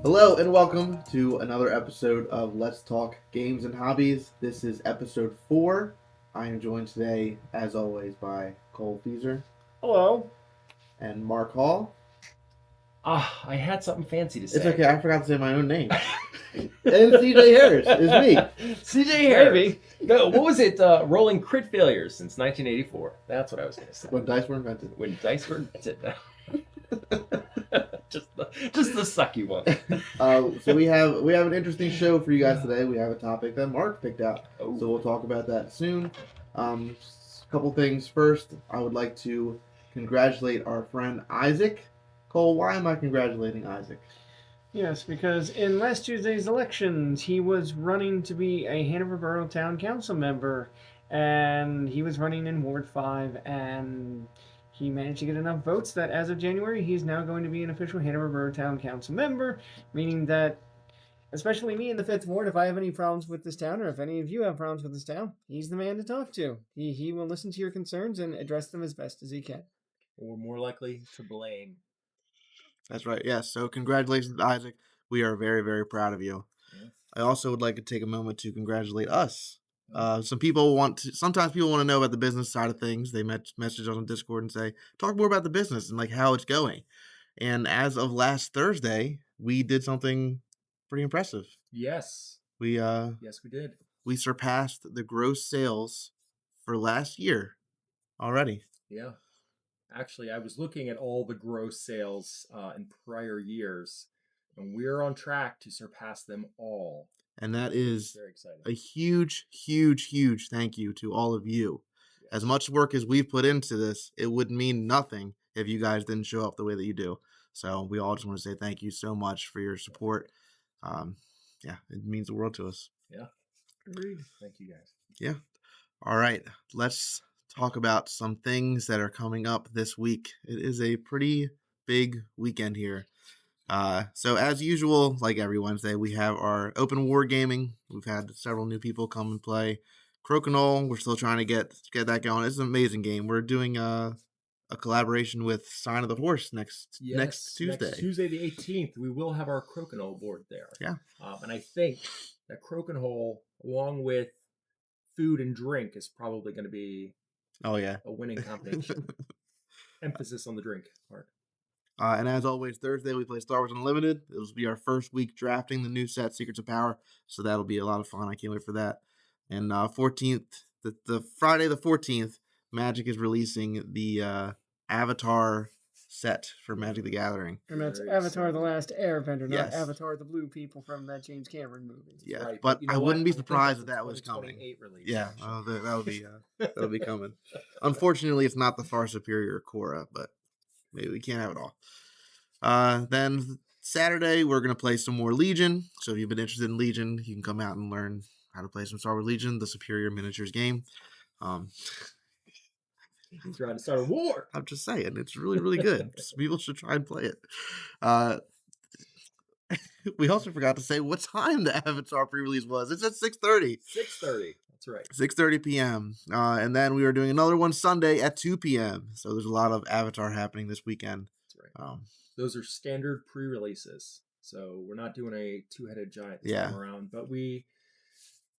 Hello and welcome to another episode of Let's Talk Games and Hobbies. This is episode 4. I am joined today, as always, by Cole Feeser Hello. and Mark Hall. I had something fancy to say. It's okay, I forgot to say my own name. And CJ Harris is me. CJ Harris. No, what was it? Rolling crit failures since 1984. That's what I was going to say. When dice were invented. When dice were invented. just the sucky one. So we have an interesting show for you guys today. We have a topic that Mark picked out. Oh. So we'll talk about that soon. A couple things first. I would like to congratulate our friend Isaac. Cole, why am I congratulating Isaac? Yes, because in last Tuesday's elections, he was running to be a Hanover Borough Town Council member, and he was running in Ward 5, and he managed to get enough votes that as of January, he's now going to be an official Hanover Borough Town Council member, meaning that, especially me in the 5th Ward, if I have any problems with this town, or if any of you have problems with this town, he's the man to talk to. He will listen to your concerns and address them as best as he can. Or more likely to blame. That's right, yes. So congratulations, Isaac. We are very, very proud of you. Yeah. I also would like to take a moment to congratulate us. Sometimes people want to know about the business side of things. They message on Discord and say, talk more about the business and like how it's going. And as of last Thursday, we did something pretty impressive. Yes. Yes, we did. We surpassed the gross sales for last year already. Yeah. Actually, I was looking at all the gross sales in prior years, and we're on track to surpass them all. And that is very exciting. A huge, huge, huge thank you to all of you. Yes. As much work as we've put into this, it would mean nothing if you guys didn't show up the way that you do. So we all just want to say thank you so much for your support. Yeah, it means the world to us. Yeah. Agreed. Thank you, guys. Yeah. All right. Let's talk about some things that are coming up this week. It is a pretty big weekend here. So as usual, like every Wednesday, we have our open war gaming. We've had several new people come and play Crokinole. We're still trying to get that going. It's an amazing game. We're doing a collaboration with Sign of the Horse next Tuesday. Next Tuesday the 18th, we will have our Crokinole board there. Yeah. And I think that Crokinole, along with food and drink, is probably going to be a winning combination. Emphasis on the drink part. And as always, Thursday we play Star Wars Unlimited. It will be our first week drafting the new set, Secrets of Power. So that'll be a lot of fun. I can't wait for that. And 14th, the Friday the 14th, Magic is releasing the Avatar set for Magic the Gathering. And that's Avatar the Last Airbender, not Avatar the Blue People from that James Cameron movie. Yeah, right, but I wouldn't be surprised if that was coming. Release, yeah, that'll be coming. Unfortunately, it's not the far superior Korra, but maybe we can't have it all. Then Saturday, we're going to play some more Legion. So if you've been interested in Legion, you can come out and learn how to play some Star Wars Legion, the superior miniatures game. He's trying to start a war. I'm just saying, it's really, really good. People should try and play it. We also forgot to say what time the Avatar pre-release was. It's at 6:30. 6:30. That's right. 6:30 p.m. And then we are doing another one Sunday at 2 p.m. So there's a lot of Avatar happening this weekend. That's right. Those are standard pre-releases. So we're not doing a two-headed giant this time around. But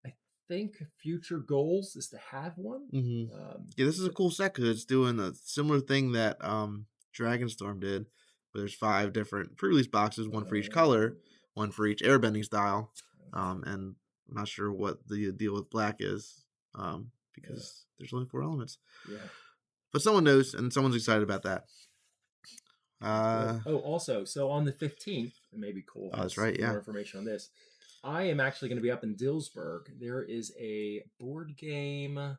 I think future goals is to have one. Mm-hmm. This is a cool set because it's doing a similar thing that Dragonstorm did. Where there's 5 different pre-release boxes, one for each color, one for each airbending style. And I'm not sure what the deal with black is because there's only 4 elements. Yeah. But someone knows, and someone's excited about that. Also, so on the 15th, and maybe Cole has that's right, more information on this, I am actually going to be up in Dillsburg. There is a board game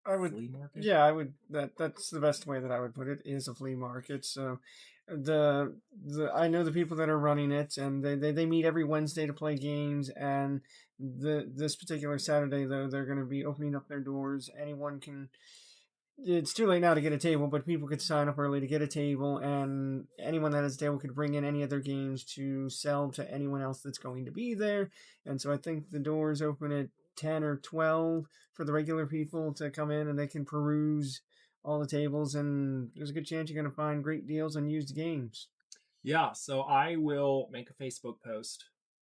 flea market? Yeah, I would. That's the best way that I would put it, is a flea market. So I know the people that are running it, and they meet every Wednesday to play games. And this particular Saturday, though, they're going to be opening up their doors. Anyone can. It's too late now to get a table, but people could sign up early to get a table, and anyone that has a table could bring in any of their games to sell to anyone else that's going to be there. And so I think the doors open at 10 or 12 for the regular people to come in, and they can peruse all the tables, and there's a good chance you're going to find great deals on used games. Yeah, so I will make a Facebook post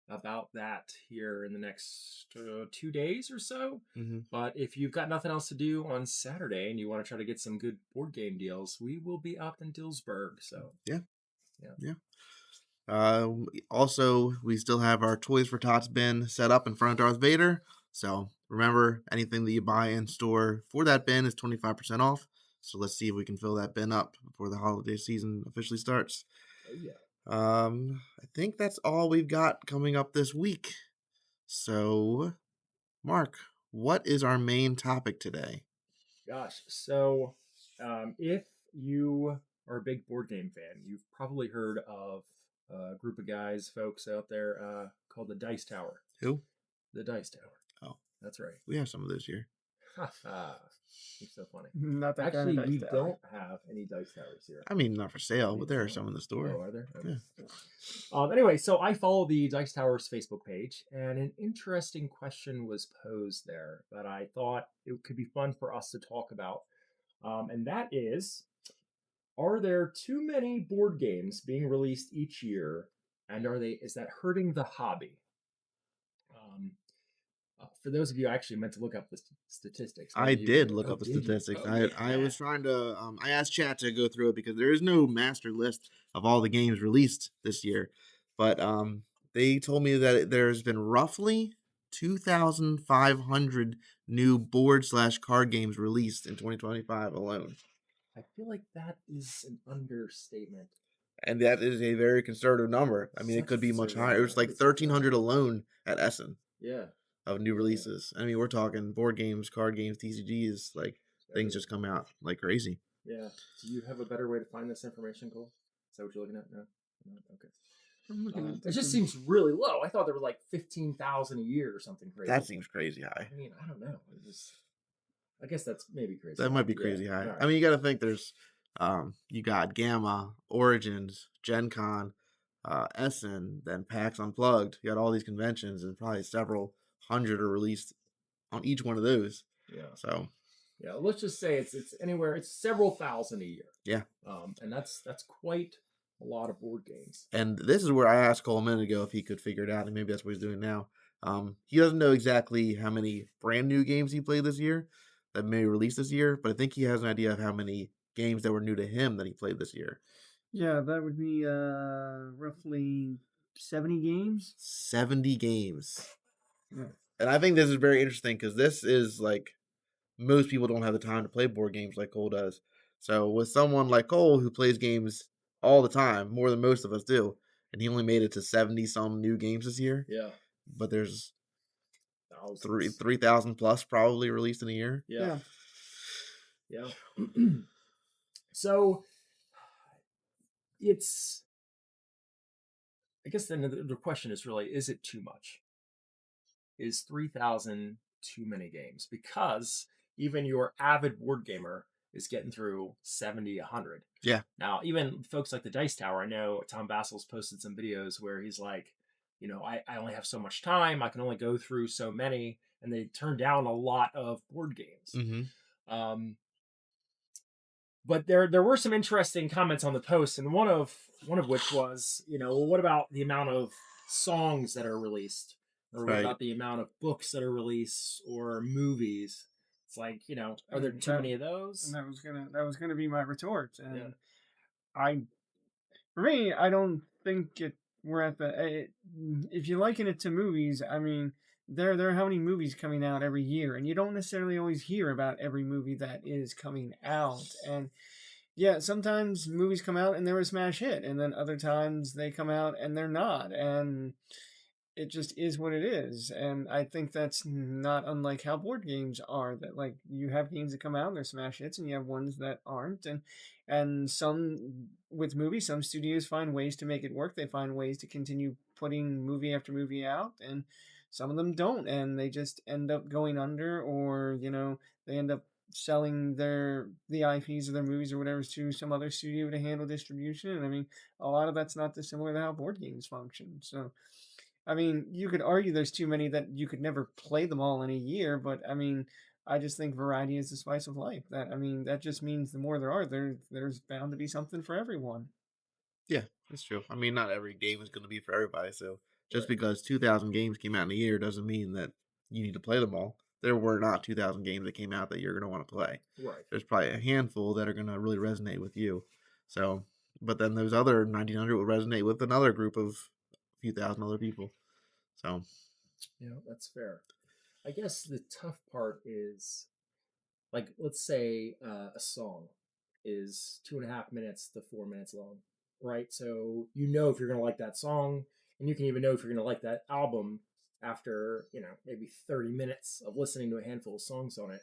about that here in the next 2 days or so. Mm-hmm. But if you've got nothing else to do on Saturday and you want to try to get some good board game deals, we will be up in Dillsburg. So Yeah. yeah. Yeah. Also, we still have our Toys for Tots bin set up in front of Darth Vader. So remember, anything that you buy in store for that bin is 25% off. So let's see if we can fill that bin up before the holiday season officially starts. Oh yeah. I think that's all we've got coming up this week. So, Mark, what is our main topic today? Gosh, so if you are a big board game fan, you've probably heard of a group of guys, folks out there called the Dice Tower. Who? The Dice Tower. Oh, that's right. we have some of those here. Ha ha. You're so funny. Not that Actually, kind of we dice tower. don't have any dice towers here. I mean, not for sale, Any but there are sale? some in the store. Oh, are there? Okay. Yeah. Anyway, so I follow the Dice Towers Facebook page, and an interesting question was posed there that I thought it could be fun for us to talk about. And that is, are there too many board games being released each year, and is that hurting the hobby? For those of you, I actually meant to look up the statistics. I Maybe you did remember. look Oh, up the did you? statistics. Oh, I yeah. was trying to I asked chat to go through it because there is no master list of all the games released this year. But they told me that there's been roughly 2,500 new board/card games released in 2025 alone. I feel like that is an understatement. And that is a very conservative number. I mean, it Such could a be much conservative higher. It was number. like 1,300 alone at Essen Yeah. of new releases. I mean, we're talking board games, card games, TCGs, like things just come out like crazy. Yeah. Do you have a better way to find this information, Cole? Is that what you're looking at? No? No? Okay. I'm looking at It just seems really low. I thought there were like 15,000 a year or something crazy. That seems crazy high. I mean, I don't know. I guess that's maybe crazy. That high. might be crazy Yeah. high. Right. I mean, you got to think there's, you got Gamma, Origins, Gen Con, Essen, then PAX Unplugged. You got all these conventions, and probably several hundred are released on each one of those. Yeah. So. Yeah, let's just say it's anywhere. It's several thousand a year. Yeah. And that's quite a lot of board games. And this is where I asked Cole a minute ago if he could figure it out, and maybe that's what he's doing now. He doesn't know exactly how many brand new games he played this year that may release this year, but I think he has an idea of how many games that were new to him that he played this year. Yeah, that would be roughly 70 games. 70 games. Yeah. And I think this is very interesting because this is like most people don't have the time to play board games like Cole does. So with someone like Cole who plays games all the time, more than most of us do, and he only made it to 70 some new games this year. Yeah. But there's thousands. 3,000 plus probably released in a year. Yeah. Yeah. So it's, I guess then the question is really, is it too much? Is 3,000 too many games? Because even your avid board gamer is getting through 70, 100. Yeah. Now, even folks like the Dice Tower, I know Tom Vassel's posted some videos where he's like, I only have so much time. I can only go through so many. And they turn down a lot of board games. Mm-hmm. But there were some interesting comments on the post, and one of which was, what about the amount of songs that are released, or what about the amount of books that are released, or movies? It's like, are there too many of those? And that was gonna be my retort. And for me, I don't think we're at the. If you liken it to movies, I mean, there are how many movies coming out every year, and you don't necessarily always hear about every movie that is coming out. And yeah, sometimes movies come out and they're a smash hit, and then other times they come out and they're not, and it just is what it is. And I think that's not unlike how board games are, that like you have games that come out and they're smash hits, and you have ones that aren't. And some, with movies, some studios find ways to make it work. They find ways to continue putting movie after movie out, and some of them don't, and they just end up going under, or they end up selling the IPs of their movies or whatever to some other studio to handle distribution. And I mean, a lot of that's not dissimilar to how board games function. So I mean, you could argue there's too many that you could never play them all in a year, but I mean, I just think variety is the spice of life. That I mean, that just means the more there are, there's bound to be something for everyone. Yeah, that's true. I mean, not every game is going to be for everybody. So just Right. because 2,000 games came out in a year doesn't mean that you need to play them all. There were not 2,000 games that came out that you're going to want to play. Right. There's probably a handful that are going to really resonate with you. So, but then those other 1,900 will resonate with another group of a few thousand other people. So, That's fair. I guess the tough part is, like, let's say a song is 2.5 minutes to 4 minutes long, right? So if you're gonna like that song, and you can even know if you're gonna like that album after maybe 30 minutes of listening to a handful of songs on it.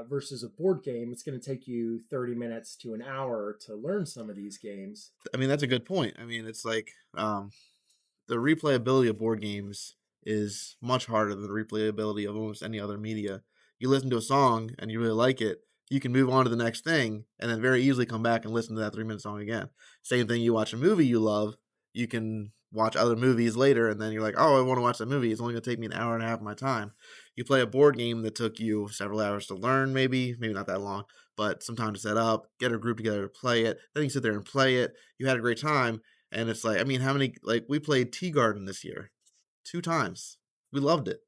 Versus a board game, it's going to take you 30 minutes to an hour to learn some of these games. I mean, that's a good point. I mean, it's like the replayability of board games is much harder than the replayability of almost any other media. You listen to a song and you really like it, you can move on to the next thing and then very easily come back and listen to that 3 minute song again. Same thing, you watch a movie you love, you can watch other movies later and then you're like, oh, I want to watch that movie. It's only going to take me an hour and a half of my time. You play a board game that took you several hours to learn, maybe not that long, but some time to set up, get a group together to play it. Then you sit there and play it. You had a great time. And it's like, I mean, how many, like, we played Tea Garden this year 2 times. We loved it.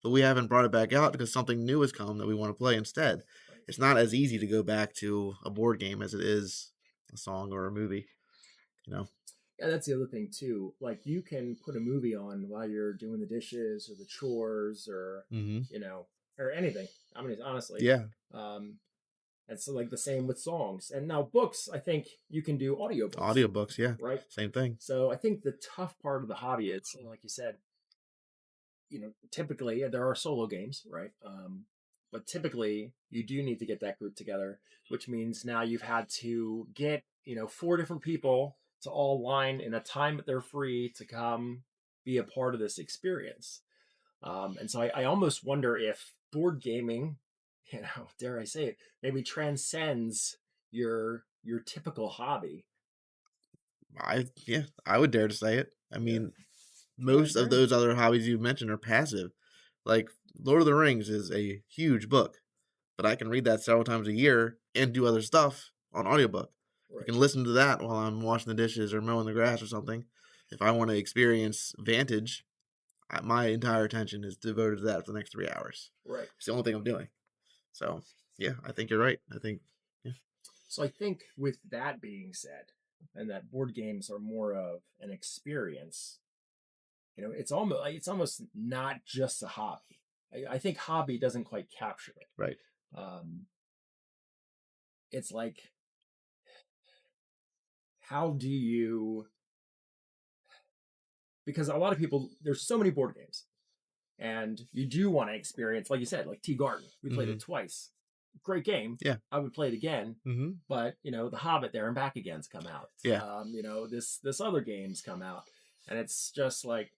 But we haven't brought it back out because something new has come that we want to play instead. Right. It's not as easy to go back to a board game as it is a song or a movie, you know? Yeah, that's the other thing too. Like, you can put a movie on while you're doing the dishes or the chores, or Mm-hmm. you know, or anything. I mean, honestly. Yeah. Um, and so, like, the same with songs. And now books, I think you can do audiobooks, Audiobooks, yeah. right? Same thing. So I think the tough part of the hobby is, like you said, typically there are solo games, right? But typically you do need to get that group together, which means now you've had to get, four different people to all line in a time that they're free to come be a part of this experience. And so I almost wonder if board gaming, dare I say it, maybe transcends your typical hobby. I would dare to say it. I Yeah, mean, I most of agree. those other hobbies you mentioned are passive. Like Lord of the Rings is a huge book, but I can read that several times a year and do other stuff on audiobook. I right, can listen to that while I'm washing the dishes or mowing the grass or something. If I want to experience Vantage, my entire attention is devoted to that for the next 3 hours. right. It's the only thing I'm doing. So, yeah, I think you're right. I think, yeah. So I think, with that being said, and that board games are more of an experience, it's almost not just a hobby. I think hobby doesn't quite capture it. Right. Um, it's like, how do you? Because a lot of people, there's so many board games, and you do want to experience, like you said, like Tea Garden. We played Mm-hmm. it twice. Great game. Yeah. I would play it again. Mm-hmm. But The Hobbit there and back again's come out. Yeah. This other game's come out, and it's just like,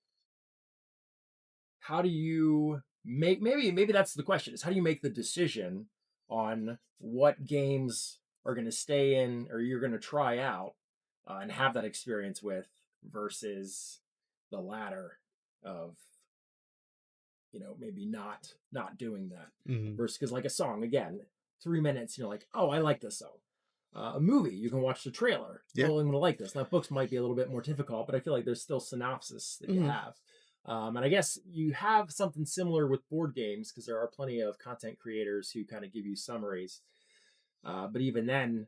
how do you make, maybe that's the question, is how do you make the decision on what games are going to stay in or you're going to try out, and have that experience with, versus the latter of, maybe not doing that, Mm-hmm. versus, because, like, a song, again, 3 minutes, like, oh, I like this song. A movie, you can watch the trailer. Yeah. Oh, I'm going to like this. Now, books might be a little bit more difficult, but I feel like there's still synopsis that you Mm-hmm. have. And I guess you have something similar with board games, because there are plenty of content creators who kind of give you summaries. But even then,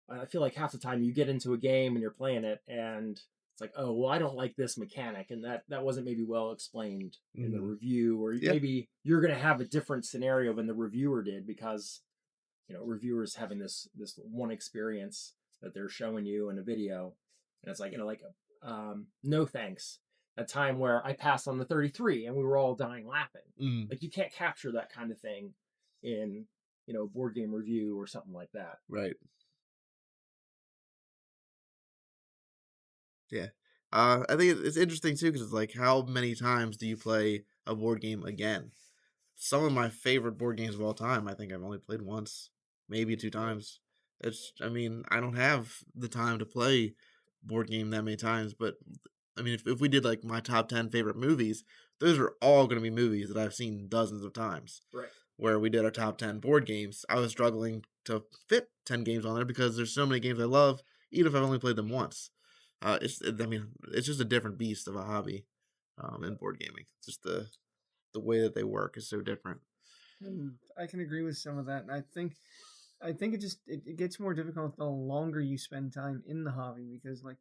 I feel like half the time you get into a game and you're playing it, and it's like, oh, well, I don't like this mechanic, and that wasn't maybe well explained in the Mm-hmm. review, or Yeah. maybe you're going to have a different scenario than the reviewer did, because reviewers having this one experience that they're showing you in a video, and it's like, no thanks, a time where I passed on the 33 and we were all dying laughing. Mm-hmm. Like, you can't capture that kind of thing in board game review or something like that. Right. Yeah. I think it's interesting too because it's like, how many times do you play a board game again? Some of my favorite board games of all time, I think I've only played once, maybe two Right. times. I mean, I don't have the time to play board game that many times, but I mean, if we did like my top 10 favorite movies, those are all going to be movies that I've seen dozens of times. Right. where we did our top 10 board games, I was struggling to fit 10 games on there because there's so many games I love, even if I've only played them once. I mean, it's just a different beast of a hobby in board gaming. It's just the way that they work is so different. And I can agree with some of that, and I think it gets more difficult the longer you spend time in the hobby because like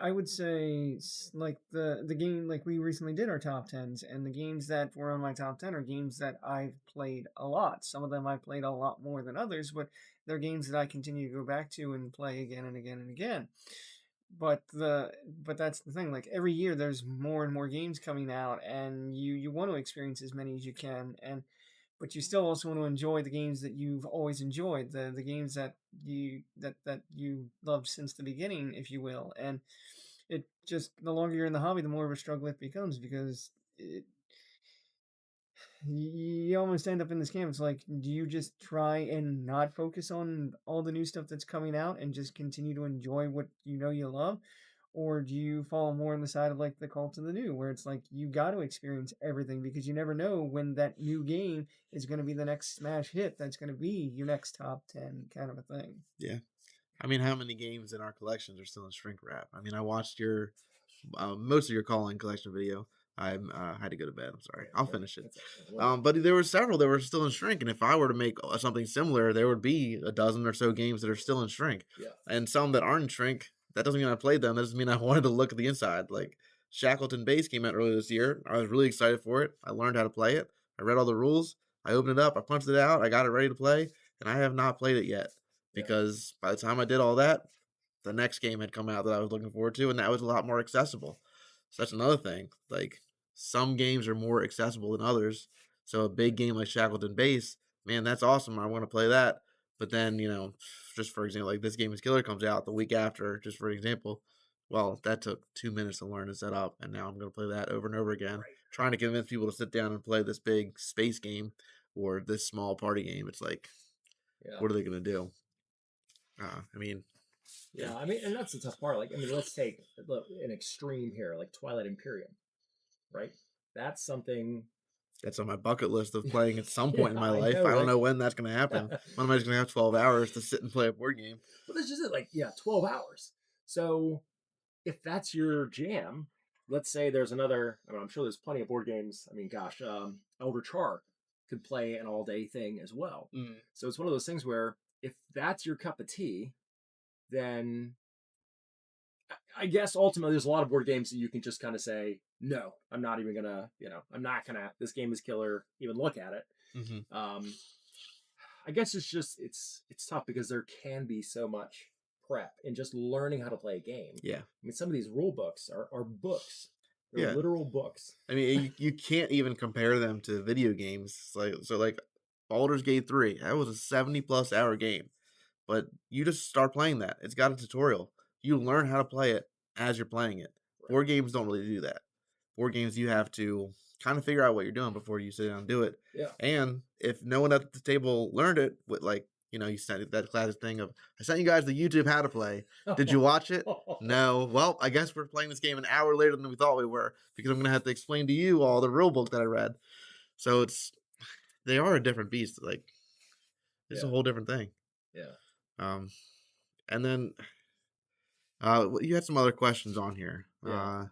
I would say like the game like we recently did our top tens, and the games that were on my top 10 are games that I've played a lot. Some of them I've played a lot more than others, but they're games that I continue to go back to and play again and again and again. But that's the thing. Like every year, there's more and more games coming out, and you want to experience as many as you can, and but you still also want to enjoy the games that you've always enjoyed, the games that you loved since the beginning, if you will. And it just the longer you're in the hobby, the more of a struggle it becomes because you almost end up in this camp. It's like, do you just try and not focus on all the new stuff that's coming out and just continue to enjoy what you know you love? Or do you fall more on the side of like the cult of the new, where it's like you got to experience everything because you never know when that new game is going to be the next smash hit that's going to be your next top 10 kind of a thing. Yeah. I mean, how many games in our collections are still in shrink wrap? I mean, I watched your most of your calling collection video. I had to go to bed. I'm sorry. I'll finish it. But there were several that were still in shrink, and if I were to make something similar, there would be a dozen or so games that are still in shrink, Yeah. and some that aren't in shrink. That doesn't mean I played them. That doesn't mean I wanted to look at the inside. Like Shackleton Base came out earlier this year. I was really excited for it. I learned how to play it. I read all the rules. I opened it up. I punched it out. I got it ready to play, and I have not played it yet Yeah. because by the time I did all that, the next game had come out that I was looking forward to, and that was a lot more accessible. So that's another thing. Like some games are more accessible than others. So a big game like Shackleton Base, man, that's awesome. I want to play that. But then, just for example, like this game is Killer comes out the week after, just for example. Well, that took 2 minutes to learn to set up, and now I'm going to play that over and over again, Right. trying to convince people to sit down and play this big space game or this small party game. It's like, Yeah. what are they going to do? I mean, Yeah, I mean, and that's the tough part. Like, I mean, let's take an extreme here, like Twilight Imperium, right? That's something. that's on my bucket list of playing at some Yeah, point in my I life. know, I don't right? know when that's going to happen. When am I just going to have 12 hours to sit and play a board game? But that's just it. Like, yeah, 12 hours. So if that's your jam, let's say there's another. I mean, I'm sure there's plenty of board games. I mean, gosh, Elder Char could play an all day thing as well. Mm. So it's one of those things where if that's your cup of tea, then I guess ultimately there's a lot of board games that you can just kind of say, no, I'm not even gonna, I'm not gonna. This game is killer. Even look at it. Mm-hmm. I guess it's tough because there can be so much prep in just learning how to play a game. Yeah. I mean, some of these rule books are books. They're Yeah. literal books. I mean, you can't even compare them to video games. Like Baldur's Gate 3, that was a 70+ hour game. But you just start playing that. It's got a tutorial. You learn how to play it as you're playing it. Right. Board games don't really do that. Board games, you have to kind of figure out what you're doing before you sit down and do it. Yeah. And if no one at the table learned it, with you sent that classic thing of, I sent you guys the YouTube how to play. Did you watch it? No. Well, I guess we're playing this game an hour later than we thought we were because I'm going to have to explain to you all the rule book that I read. So they are a different beast. Like, it's a whole different thing. Yeah. And then you had some other questions on here. Yeah.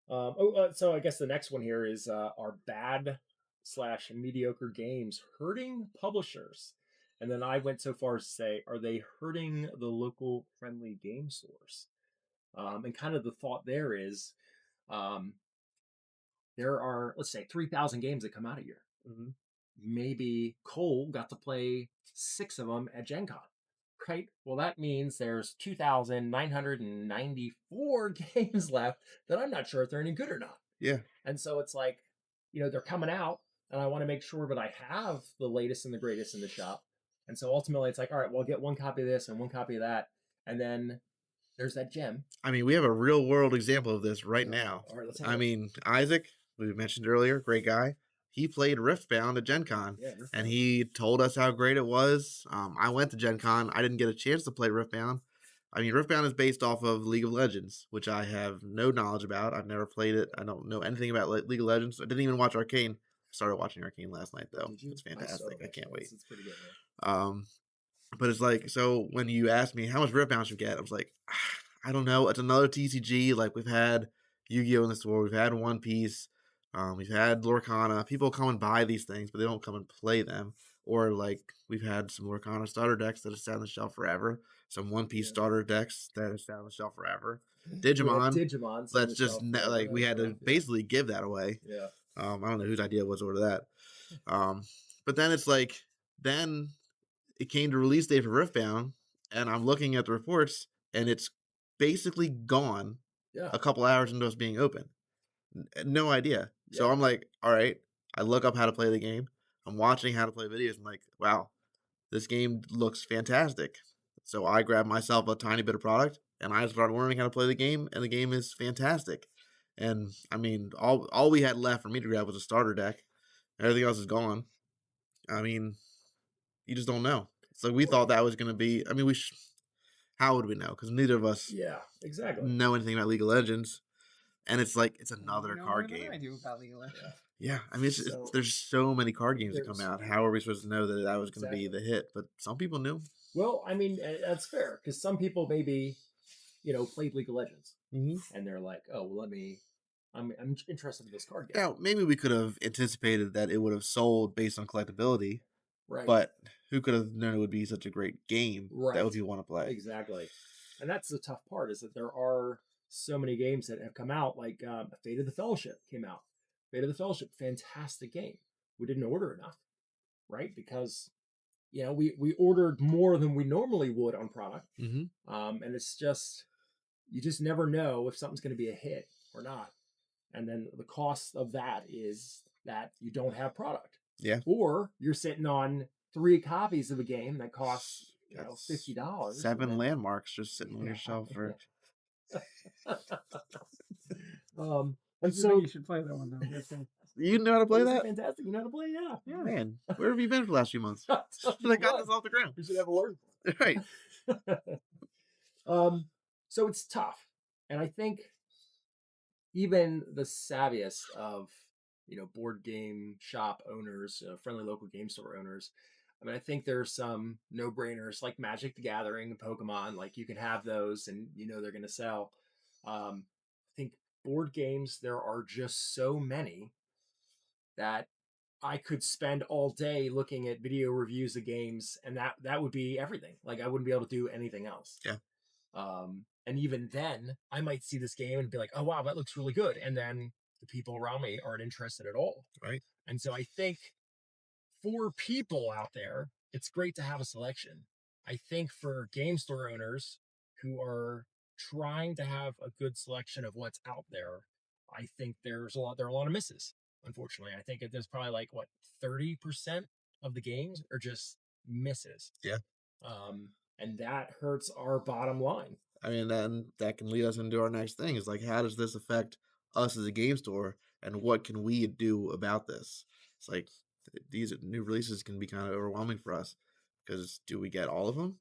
So I guess the next one here is are bad/mediocre games hurting publishers? And then I went so far as to say, are they hurting the local friendly game stores? And kind of the thought there is, um, there are, let's say, 3,000 games that come out a year. Mm-hmm. Maybe Cole got to play 6 of them at Gen Con, right? Well, that means there's 2,994 games left that I'm not sure if they're any good or not. Yeah. And so it's like, they're coming out, and I want to make sure that I have the latest and the greatest in the shop. And so ultimately, it's like, all right, well, I'll get one copy of this and one copy of that. And then there's that gem. I mean, we have a real world example of this right now. All right, let's have I it. mean, Isaac, we mentioned earlier, great guy. He played Riftbound at Gen Con, and he told us how great it was. I went to Gen Con. I didn't get a chance to play Riftbound. I mean, Riftbound is based off of League of Legends, which I have no knowledge about. I've never played it. I don't know anything about League of Legends. I didn't even watch Arcane. started watching Arcane last night though. Did you? It's I still fantastic. haven't I watched can't it. wait. It's pretty good, man. Um, but it's like, so when you asked me how much Riftbound should get, I was like, I don't know. It's another TCG. Like we've had Yu-Gi-Oh in the store, we've had One Piece, we've had Lorcana. People come and buy these things, but they don't come and play them. Or like we've had some Lorcana starter decks that have sat on the shelf forever, some One Piece Yeah. starter decks that have sat on the shelf forever. We had Digimon, Digimon on the let's just shelf forever. like That we was had to rough. Yeah. basically give that away. Yeah. I don't know whose idea it was to order that. Um, but then it's like then it came to release date for Riftbound, and I'm looking at the reports, and it's basically gone Yeah. a couple hours into us being open. No idea. So Yeah. I'm like, all right. I look up how to play the game. I'm watching how to play videos. I'm like, wow, this game looks fantastic. So I grabbed myself a tiny bit of product, and I started learning how to play the game, and the game is fantastic. And I mean, all we had left for me to grab was a starter deck. Everything else is gone. I mean, you just don't know. So we thought that was going to be. I mean, how would we know? Because neither of us Yeah. Exactly. know anything about League of Legends, and it's like it's You another know more card than I game. do about League of Yeah. Legends. Yeah, I mean, So there's so many card games that come there's out. How are we supposed to know that that was going to be exactly. the hit? But some people knew. Well, I mean, that's fair because some people maybe, played League of Legends Mm-hmm. and they're like, oh, well, I'm interested in this card game. Now, maybe we could have anticipated that it would have sold based on collectability, Right. but who could have known it would be such a great game that would Right. people want to play? Exactly. And that's the tough part is that there are so many games that have come out, like Fate of the Fellowship came out. Fate of the Fellowship, fantastic game. We didn't order enough, right? Because we ordered more than we normally would on product, Mm-hmm. and it's just you just never know if something's going to be a hit or not. And then the cost of that is that you don't have product, Yeah, or you're sitting on 3 copies of a game that costs that's $50, and 7 then landmarks just sitting on your shelf for. I and do think you so should play that one though. That's fantastic. You know how to play is it that? fantastic? You know how to play? Yeah. Yeah. Man, where have you been for the last few months? Should have got this off the ground. We should have a learn. Right. So it's tough, and I think even the savviest of board game shop owners, friendly local game store owners. I mean, I think there's some no-brainers like Magic the Gathering and Pokemon. Like you can have those, and they're going to sell. I think board games there are just so many that I could spend all day looking at video reviews of games, and that would be everything. Like I wouldn't be able to do anything else. Yeah. And even then, I might see this game and be like, "Oh wow, that looks really good," and then the people around me aren't interested at all. Right. And so I think for people out there, it's great to have a selection. I think for game store owners who are trying to have a good selection of what's out there, I think there are a lot of misses. Unfortunately, I think there's probably like what 30% of the games are just misses. Yeah. And that hurts our bottom line. I mean, then that can lead us into our next thing is like, how does this affect us as a game store and what can we do about this? It's like these new releases can be kind of overwhelming for us because do we get all of them?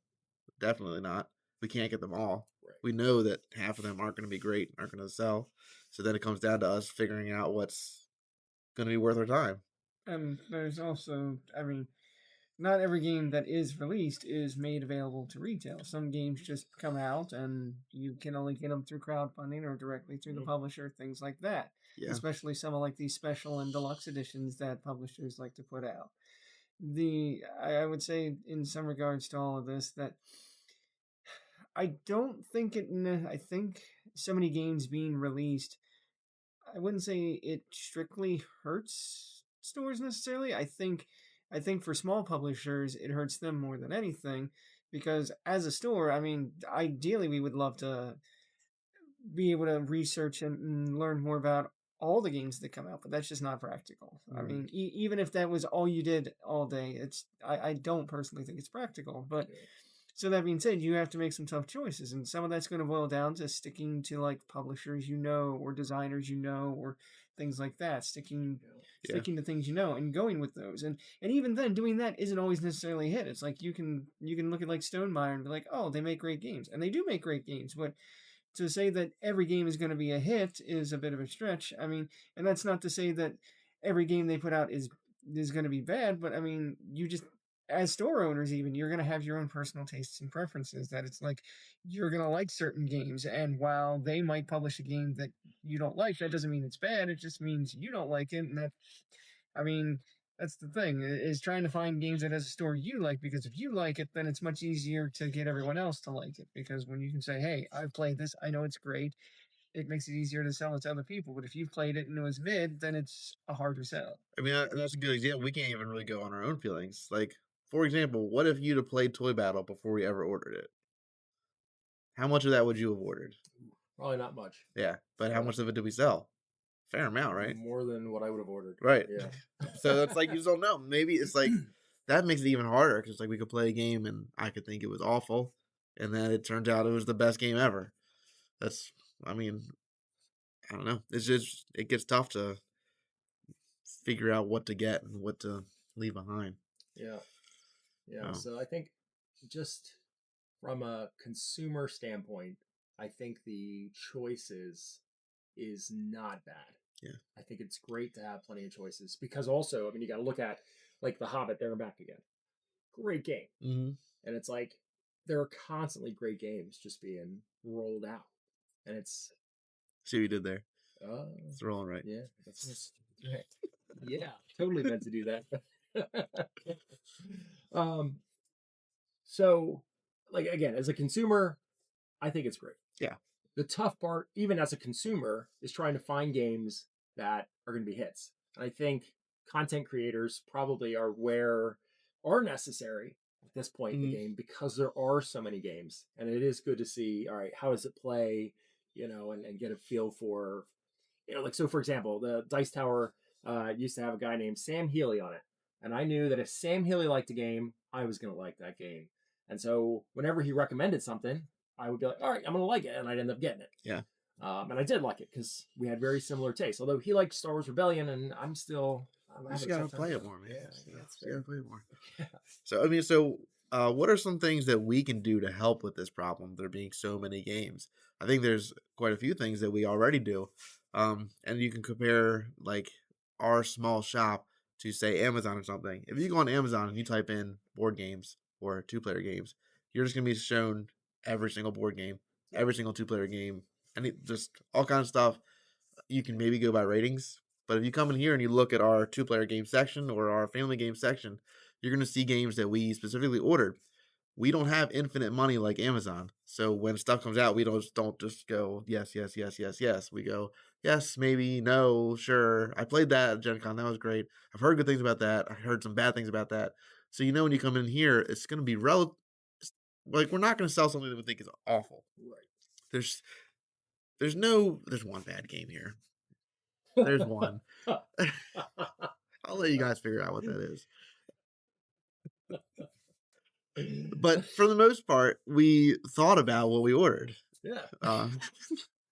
Definitely not. We can't get them all. Right. We know that half of them aren't going to be great, aren't going to sell. So then it comes down to us figuring out what's going to be worth our time. And there's also, I mean, not every game that is released is made available to retail. Some games just come out and you can only get them through crowdfunding or directly through the publisher, things like that. Yeah. Especially some of like these special and deluxe editions that publishers like to put out. I would say in some regards to all of this that I don't think I think so many games being released, I wouldn't say it strictly hurts stores necessarily. I think for small publishers it hurts them more than anything because as a store, I mean, ideally we would love to be able to research and learn more about all the games that come out, but that's just not practical. I mean, even if that was all you did all day, I don't personally think it's practical. But so that being said, you have to make some tough choices, and some of that's going to boil down to sticking to like publishers or designers or things like that. Sticking to things and going with those, and even then, doing that isn't always necessarily a hit. It's like you can look at like Stonemaier and be like, oh, they make great games, and they do make great games, but to say that every game is going to be a hit is a bit of a stretch. I mean, and that's not to say that every game they put out is going to be bad, but I mean, you just as store owners, even you're going to have your own personal tastes and preferences. That it's like you're going to like certain games, and while they might publish a game that you don't like, that doesn't mean it's bad. It just means you don't like it, and that, I mean, that's the thing is trying to find games that as a store you like, because if you like it, then it's much easier to get everyone else to like it. Because when you can say, "Hey, I've played this, I know it's great," it makes it easier to sell it to other people. But if you've played it and it was mid, then it's a harder sell. I mean, that's a good example. We can't even really go on our own feelings. Like, for example, what if you'd have played Toy Battle before we ever ordered it? How much of that would you have ordered? Probably not much. Yeah, but how Yeah. much of it did we sell? Fair amount, right? More than what I would have ordered. Right. Yeah. So that's like you just don't know. Maybe it's like that makes it even harder because like we could play a game and I could think it was awful, and then it turns out it was the best game ever. That's, I mean, I don't know. It's just it gets tough to figure out what to get and what to leave behind. Yeah. Yeah. Oh, So I think just from a consumer standpoint, I think the choices is not bad. yeah. I think it's great to have plenty of choices because also, I mean, you got to look at like The Hobbit, There and Back Again. Great game. Mm-hmm. And it's like there are constantly great games just being rolled out. And it's, See what you did there. uh, It's rolling right. yeah, that's right. Yeah, totally meant to do that. um, so, like, again, as a consumer, I think it's great. Yeah. The tough part, even as a consumer, is trying to find games that are going to be hits. And I think content creators probably are necessary at this point in the Mm-hmm. game because there are so many games. And it is good to see, all right, how does it play, and get a feel for, like, so for example, the Dice Tower used to have a guy named Sam Healy on it. And I knew that if Sam Healy liked a game, I was going to like that game. And so whenever he recommended something, I would be like, all right, I'm going to like it. And I'd end up getting it. Yeah. And I did like it because we had very similar tastes. Although he liked Star Wars Rebellion, and I'm You just having a gotta tough time play with it more, man. Yeah, Just yeah, it's you very. gotta play it more. Yeah. So I mean, what are some things that we can do to help with this problem? There being so many games. I think there's quite a few things that we already do, and you can compare like our small shop to say Amazon or something. If you go on Amazon and you type in board games or two-player games, you're just gonna be shown every single board game, every single two-player game, and just all kinds of stuff. You can maybe go by ratings. But if you come in here and you look at our two-player game section or our family game section, you're going to see games that we specifically ordered. We don't have infinite money like Amazon. So when stuff comes out, we don't just go, yes, yes, yes, yes, yes. We go, yes, maybe, no, sure. I played that at Gen Con. That was great. I've heard good things about that. I heard some bad things about that. So when you come in here, it's going to be like we're not going to sell something that we think is awful. Right. There's there's one bad game here. There's one. I'll let you guys figure out what that is. But for the most part, we thought about what we ordered. Yeah. Uh,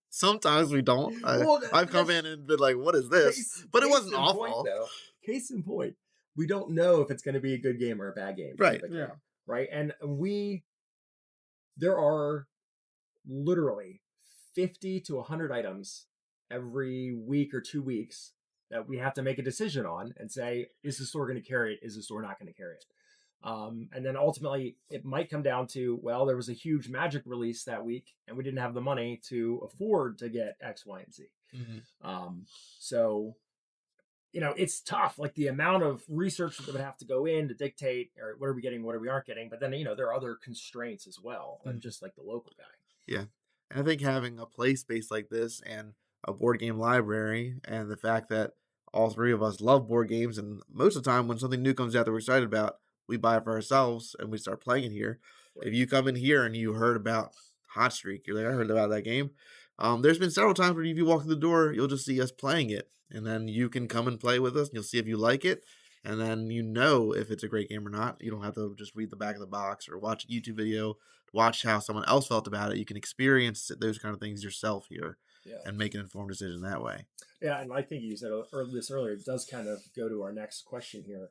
sometimes we don't. Well, I've come in and been like, "What is this?" But it wasn't in point, awful, though. Case in point, we don't know if it's going to be a good game or a bad game, right? typically, Yeah. right? And there are literally 50 to 100 items every week or 2 weeks that we have to make a decision on and say, is the store going to carry it? Is the store not going to carry it? And then ultimately, it might come down to, well, there was a huge Magic release that week, and we didn't have the money to afford to get X, Y, and Z. Um, so, it's tough. Like the amount of research that would have to go in to dictate, or what are we getting, what are we aren't getting. But then, there are other constraints as well, than just like the local guy. Yeah. And I think having a play space like this and a board game library and the fact that all three of us love board games, and most of the time when something new comes out that we're excited about, we buy it for ourselves and we start playing it here. Right. If you come in here and you heard about Hot Streak, you're like, I heard about that game. There's been several times where if you walk through the door, you'll just see us playing it. And then you can come and play with us and you'll see if you like it. And then if it's a great game or not. You don't have to just read the back of the box or watch a YouTube video, watch how someone else felt about it. You can experience those kind of things yourself here and make an informed decision that way. Yeah, and I think you said this earlier. It does kind of go to our next question here.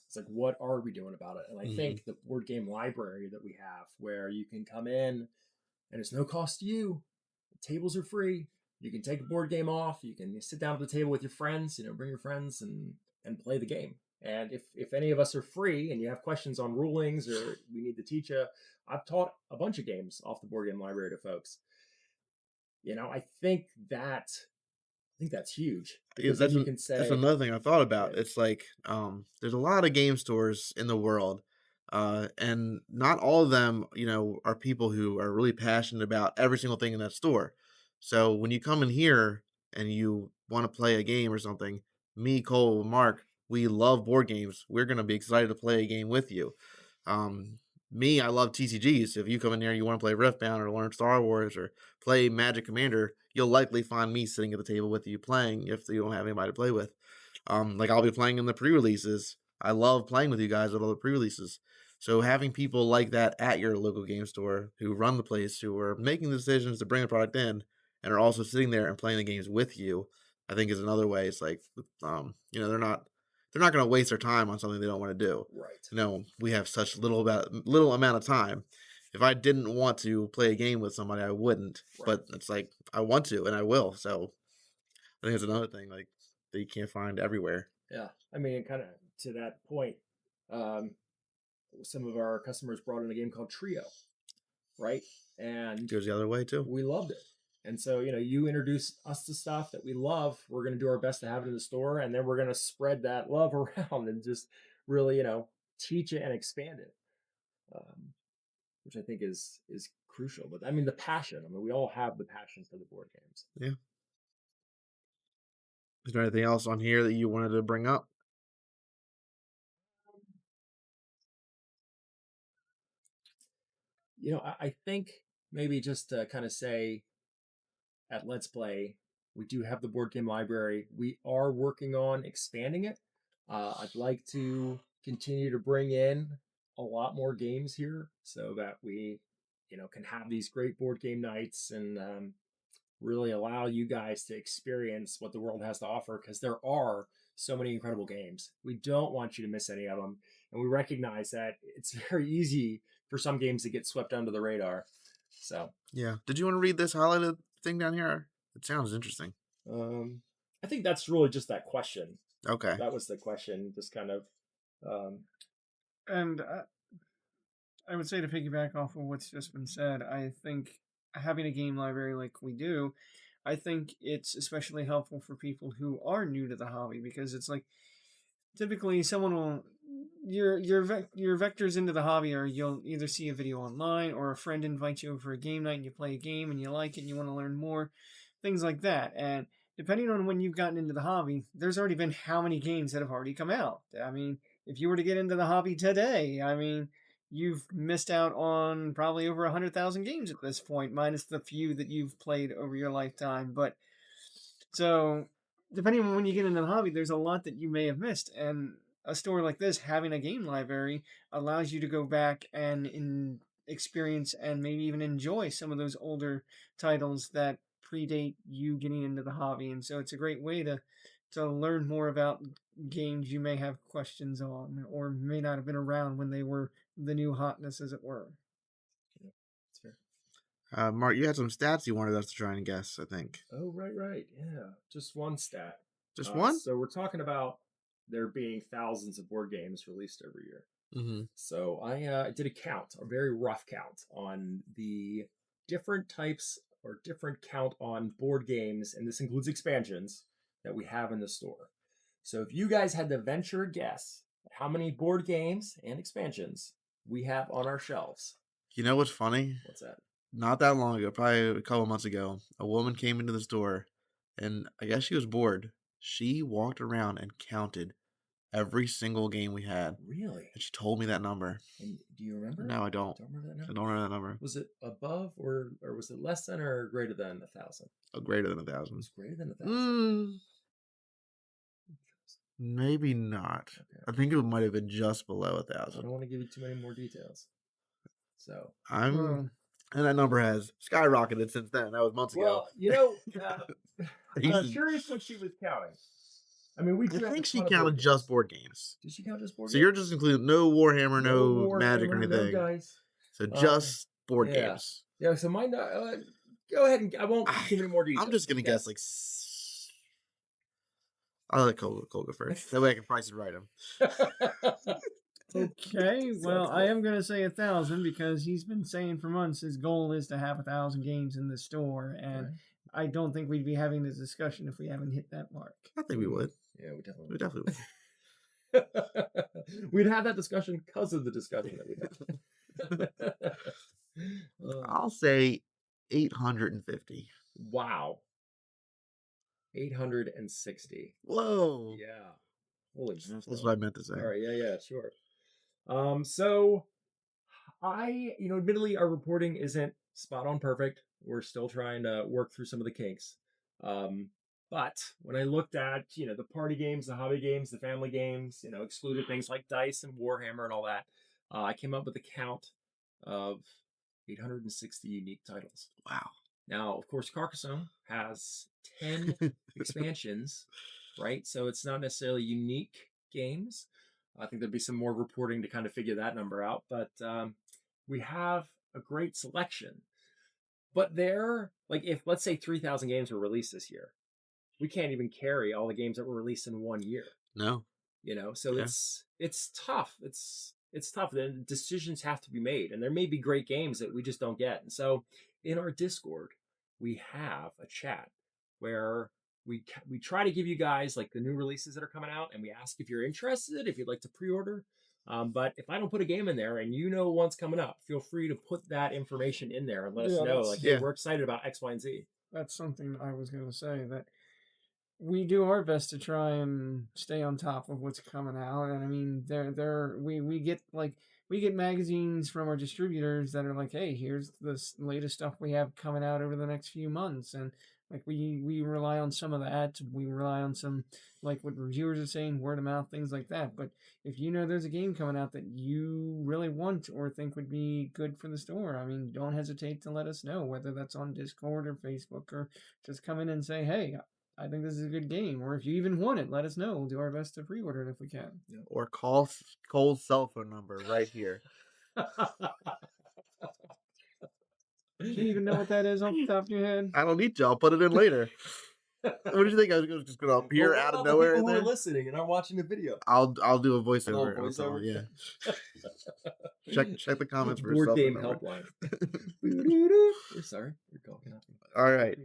It's like, what are we doing about it? And I think the board game library that we have, where you can come in and it's no cost to you, the tables are free, You can take a board game off. You can sit down at the table with your friends. Bring your friends and play the game. And if any of us are free and you have questions on rulings or we need to teach you, I've taught a bunch of games off the board game library to folks. I think that's huge Yeah, because then you can that's say, another thing I thought yeah, about. It's like there's a lot of game stores in the world, and not all of them, are people who are really passionate about every single thing in that store. So when you come in here and you want to play a game or something, me, Cole, Mark, we love board games. We're gonna be excited to play a game with you. Um, Me, I love TCGs. If you come in here, you want to play Riftbound or learn Star Wars or play Magic Commander, you'll likely find me sitting at the table with you playing if you don't have anybody to play with. Like I'll be playing in the pre-releases. I love playing with you guys at all the pre-releases. So having people like that at your local game store who run the place, who are making the decisions to bring a product in, and are also sitting there and playing the games with you, I think is another way. It's like, they're not going to waste their time on something they don't want to do. right, We have such little amount of time. If I didn't want to play a game with somebody, I wouldn't. right. But it's like I want to, and I will. So I think it's another thing like that you can't find everywhere. Yeah. I mean, kind of to that point, um, some of our customers brought in a game called Trio, right? And Goes the other way too. we loved it. And so, you introduce us to stuff that we love. We're going to do our best to have it in the store, and then we're going to spread that love around and just really, teach it and expand it, which I think is crucial. But I mean, the passion. I mean, we all have the passion for the board games. Yeah. Is there anything else on here that you wanted to bring up? I think maybe just to kind of say at Let's Play, we do have the board game library. We are working on expanding it. I'd like to continue to bring in a lot more games here so that we, can have these great board game nights and really allow you guys to experience what the world has to offer because there are so many incredible games. We don't want you to miss any of them. And we recognize that it's very easy for some games to get swept under the radar. So, Yeah. Did you want to read this highlighted thing down here? It sounds interesting. I think that's really just that question. Okay. That was the question, just kind of. Um, And I would say to piggyback off of what's just been said, I think having a game library like we do, I think it's especially helpful for people who are new to the hobby because it's like typically someone will your vectors into the hobby are you'll either see a video online or a friend invites you over for a game night and you play a game and you like it and you want to learn more, things like that. And depending on when you've gotten into the hobby, there's already been how many games that have already come out. I mean, if you were to get into the hobby today, I mean, you've missed out on probably over 100,000 games at this point, minus the few that you've played over your lifetime. But so, depending on when you get into the hobby, there's a lot that you may have missed. And a store like this, having a game library, allows you to go back and experience and maybe even enjoy some of those older titles that predate you getting into the hobby. And so, it's a great way to learn more about games you may have questions on or may not have been around when they were the new hotness, as it were. yeah, that's fair. Mark, you had some stats you wanted us to try and guess, I think. Oh, right. Yeah, just one stat. Just one? So we're talking about there being thousands of board games released every year. Mm-hmm. So I did a count, a very rough count on the different types or different count on board games, and this includes expansions that we have in the store. So if you guys had to venture a guess at how many board games and expansions we have on our shelves, You know what's funny? what's that? Not that long ago, probably a couple months ago, a woman came into the store and I guess she was bored. She walked around and counted every single game we had. Really? And she told me that number. And do you remember? No, I don't. Don't remember that number? I don't remember that number. Was it above or was it less than or greater than 1,000? Oh, greater than It 1,000. was greater than 1,000. Maybe not. Okay. I think it might have been just below I 1,000. don't want to give you too many more details. So, And that number has skyrocketed since then. That was months ago. well, I'm curious what she was counting. I mean, we I do have think a she ton of counted board just games. board games. Did she count just board So games? you're just including no Warhammer, no Magic or Warhammer, anything. no dice. So just board yeah. games. Yeah, so mine Go ahead and I won't I, give any more I'm details. just gonna guess Guess. like. I'll let Cole go first. That way I can price it right him. Okay, well, Sounds I good. am gonna say 1,000 because he's been saying for months his goal is to have 1,000 games in the store, and Right. I don't think we'd be having this discussion if we haven't hit that mark. I think we would. Yeah, we definitely We definitely would. We'd have that discussion because of the discussion that we would. had. I'll say 850. Wow. 860. Whoa. Yeah. Holy That's mackerel. what I meant to say. All right. Yeah. Sure. So admittedly, our reporting isn't spot on perfect. We're still trying to work through some of the kinks. Um, but when I looked at, the party games, the hobby games, the family games, excluded things like Dice and Warhammer and all that, I came up with a count of 860 unique titles. Wow. Now, of course, Carcassonne has 10 expansions, right? So it's not necessarily unique games. I think there'd be some more reporting to kind of figure that number out, but we have a great selection. But like, if let's say 3,000 games were released this year, we can't even carry all the games that were released in one year. No. So Yeah. it's tough. It's tough. Then decisions have to be made, and there may be great games that we just don't get. And so in our Discord, we have a chat where we try to give you guys like the new releases that are coming out, and we ask if you're interested, if you'd like to pre-order. But if I don't put a game in there and one's coming up, feel free to put that information in there and let us Yeah, know. Like, hey, Yeah. we're excited about X, Y, and Z. that's something I was gonna say, that we do our best to try and stay on top of what's coming out. And I mean, we get magazines from our distributors that are like, hey, here's this latest stuff we have coming out over the next few months. And like we rely on some of that. We rely on some, like what reviewers are saying, word of mouth, things like that. But if there's a game coming out that you really want or think would be good for the store, I mean, don't hesitate to let us know, whether that's on Discord or Facebook, or just come in and say, hey, I think this is a good game. Or if you even want it, let us know. We'll do our best to pre-order it if we can. Or call Cole's cell phone number right here. Do you even know what that is off the top of your head? I don't need to. I'll put it in later. What did you think I was just gonna Well, appear what out of about the nowhere people in who are there? listening and aren't watching the video? I'll do a A little voiceover. I'll tell voiceover. him, yeah. Check the comments for his Board cell phone game number. helpline. We're sorry. You're talking. All right.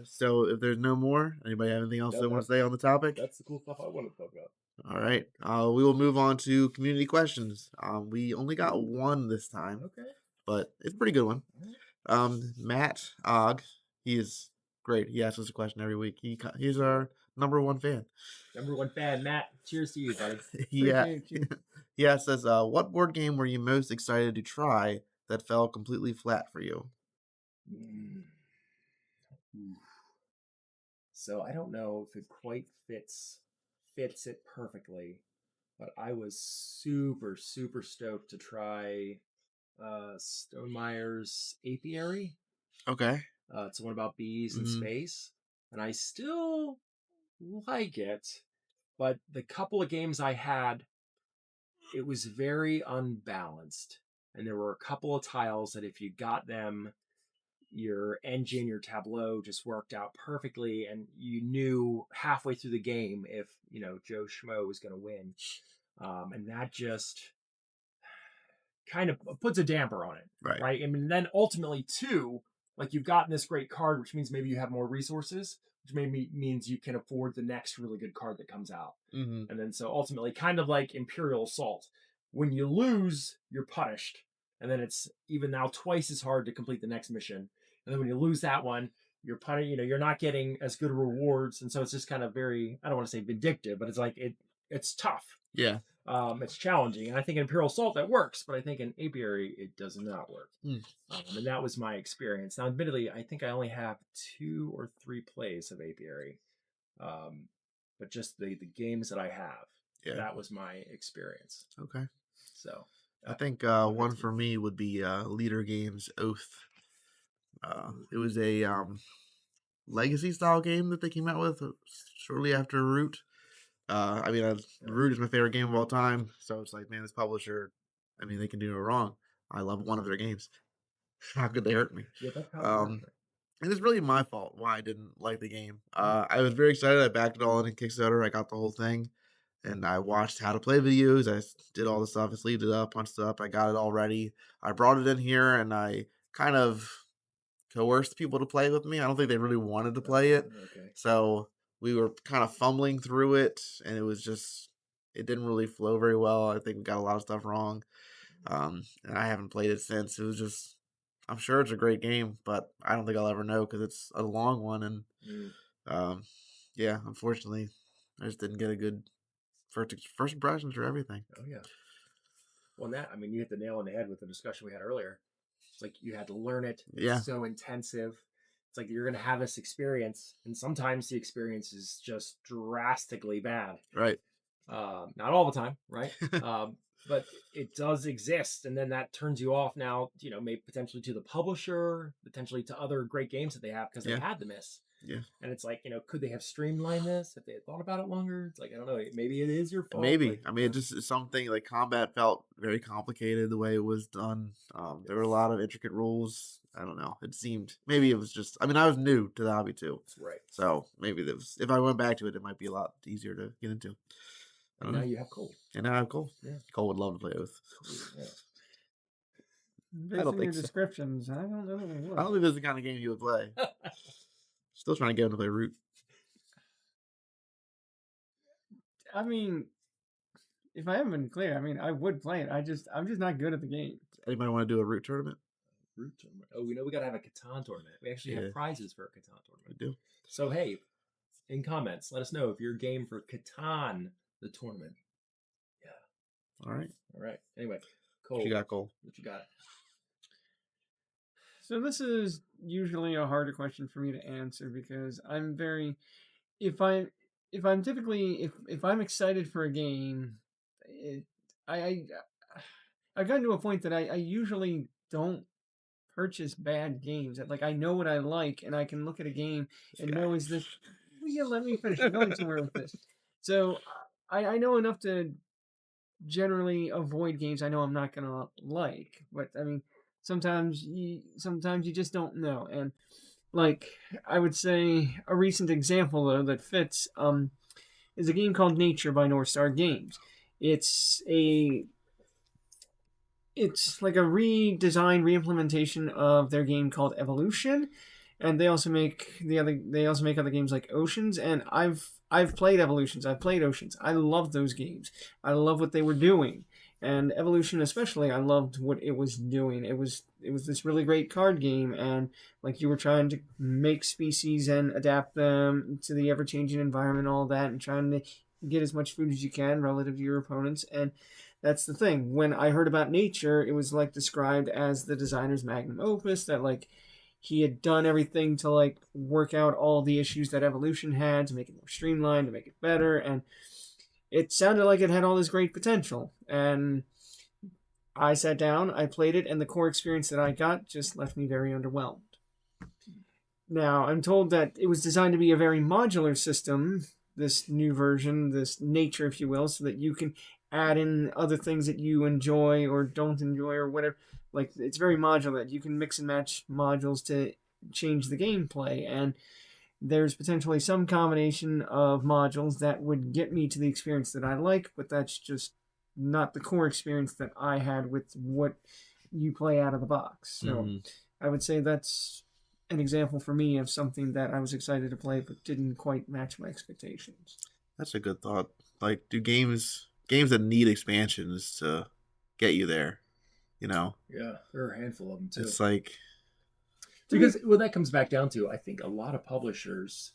So if there's no more, anybody have anything else No, they want to say on the topic? That's the cool stuff I want to talk about. All right. We will move on to community questions. We only got one this time, Okay. but it's a pretty good one. Matt Og, he is great. He asks us a question every week. He's our number one fan. Number one fan, Matt. Cheers to you, buddy. Yeah. Appreciate you. He asks us, what board game were you most excited to try that fell completely flat for you? So I don't know if it quite fits it perfectly, but I was super super stoked to try Stonemeyer's Apiary. Okay. It's one about bees in Mhm. space, and I still like it, but the couple of games I had, it was very unbalanced, and there were a couple of tiles that if you got them, your engine, your tableau just worked out perfectly, and you knew halfway through the game if Joe Schmo was going to win, and that just kind of puts a damper on it, Right. right? I mean, then ultimately too, like you've gotten this great card, which means maybe you have more resources, which maybe means you can afford the next really good card that comes out. Mm-hmm. And then so ultimately, kind of like Imperial Assault, when you lose, you're punished, and then it's even now twice as hard to complete the next mission. And then when you lose that one, you're punished. You're not getting as good rewards, and so it's just kind of very, I don't want to say vindictive, but it's like it's tough. Yeah. It's challenging, and I think in Imperial Assault that works, but I think in Apiary it does not work. And that was my experience. Now, admittedly, I think I only have 2 or 3 plays of Apiary, but just the games that I have, that was my experience. Okay. So I think one for me would be Leader Games Oath. It was a legacy style game that they came out with shortly after Root. I mean, Root is my favorite game of all time, so it's like, man, this publisher, I mean, they can do no wrong. I love one of their games. How could they hurt me? Yeah, that's how it works. and it's really my fault why I didn't like the game. I was very excited. I backed it all in Kickstarter. I got the whole thing, and I watched how to play videos. Did all the stuff. I sleeved it up, punched it up. I got it all ready. I brought it in here, and I kind of coerced people to play with me. I don't think they really wanted to play it, Okay. so we were kind of fumbling through it, and it didn't really flow very well. I think we got a lot of stuff wrong, and I haven't played it since. It was just, I'm sure it's a great game, but I don't think I'll ever know because it's a long one, and Mm. um, yeah, unfortunately, I just didn't get a good first impressions for everything. Oh yeah. Well, that I mean, you hit the nail on the head with the discussion we had earlier. It's like you had to learn it. Yeah, It's so intensive. It's like you're going to have this experience, and sometimes the experience is just drastically bad. right. Not all the time, right? But it does exist, and then that turns you off. Now, maybe potentially to the publisher, potentially to other great games that they have because they Yeah, had the miss. yeah. And it's like, could they have streamlined this if they had thought about it longer? It's like, I don't know. Maybe it is your fault. Maybe. Like, I mean, it just is something like combat felt very complicated the way it was done. There were a lot of intricate rules. I don't know. It seemed maybe it was just. I mean, I was new to the hobby too, right. so maybe that was. If I went back to it, it might be a lot easier to get into. I And don't now know. you have Cole. And now I have Cole. Yeah. Cole would love to play with. Cool. Yeah. I Based don't on your think so. descriptions, I don't know. I don't think this is the kind of game he would play. Still trying to get him to play Root. I mean, if I haven't been clear, I mean, I would play it. I'm just not good at the game. Anybody want to do a Root tournament? Root tournament. Oh, we know we got to have a Catan tournament. We actually Yeah. have prizes for a Catan We tournament. do. So, hey, in comments, let us know if you're game for Catan, the tournament. All right. All right. Anyway, Cole. What you got, Cole? What you got? So this is usually a harder question for me to answer because I'm very if I if I'm typically if I'm excited for a game, it, I I've gotten to a point that I usually don't purchase bad games. Like I know what I like, and I can look at a game and know is this. Will you let me finish? I'm going somewhere with this. So I know enough to generally avoid games I know I'm not gonna like. But I mean, sometimes you just don't know. And like I would say, a recent example though that fits is a game called Nature by North Star Games. It's a it's like a redesigned reimplementation of their game called Evolution, and they also make other games like Oceans. And I've played Evolutions, I've played Oceans. I love those games. I love what they were doing, and Evolution especially. I loved what it was doing. It was this really great card game, and like you were trying to make species and adapt them to the ever changing environment, all that, and trying to get as much food as you can relative to your opponents. And that's the thing. When I heard about Nature, it was like described as the designer's magnum opus, that like he had done everything to like work out all the issues that Evolution had to make it more streamlined, to make it better, and it sounded like it had all this great potential. And I sat down, I played it, and the core experience that I got just left me very underwhelmed. Now, I'm told that it was designed to be a very modular system, this new version, this Nature, if you will, so that you can add in other things that you enjoy or don't enjoy or whatever. Like, it's very modular. You can mix and match modules to change the gameplay, and there's potentially some combination of modules that would get me to the experience that I like, but that's just not the core experience that I had with what you play out of the box. So I would say that's an example for me of something that I was excited to play but didn't quite match my expectations. That's a good thought. Like, do games that need expansions to get you there? Yeah, there are a handful of them too. It's like because well, that comes back down to I think a lot of publishers,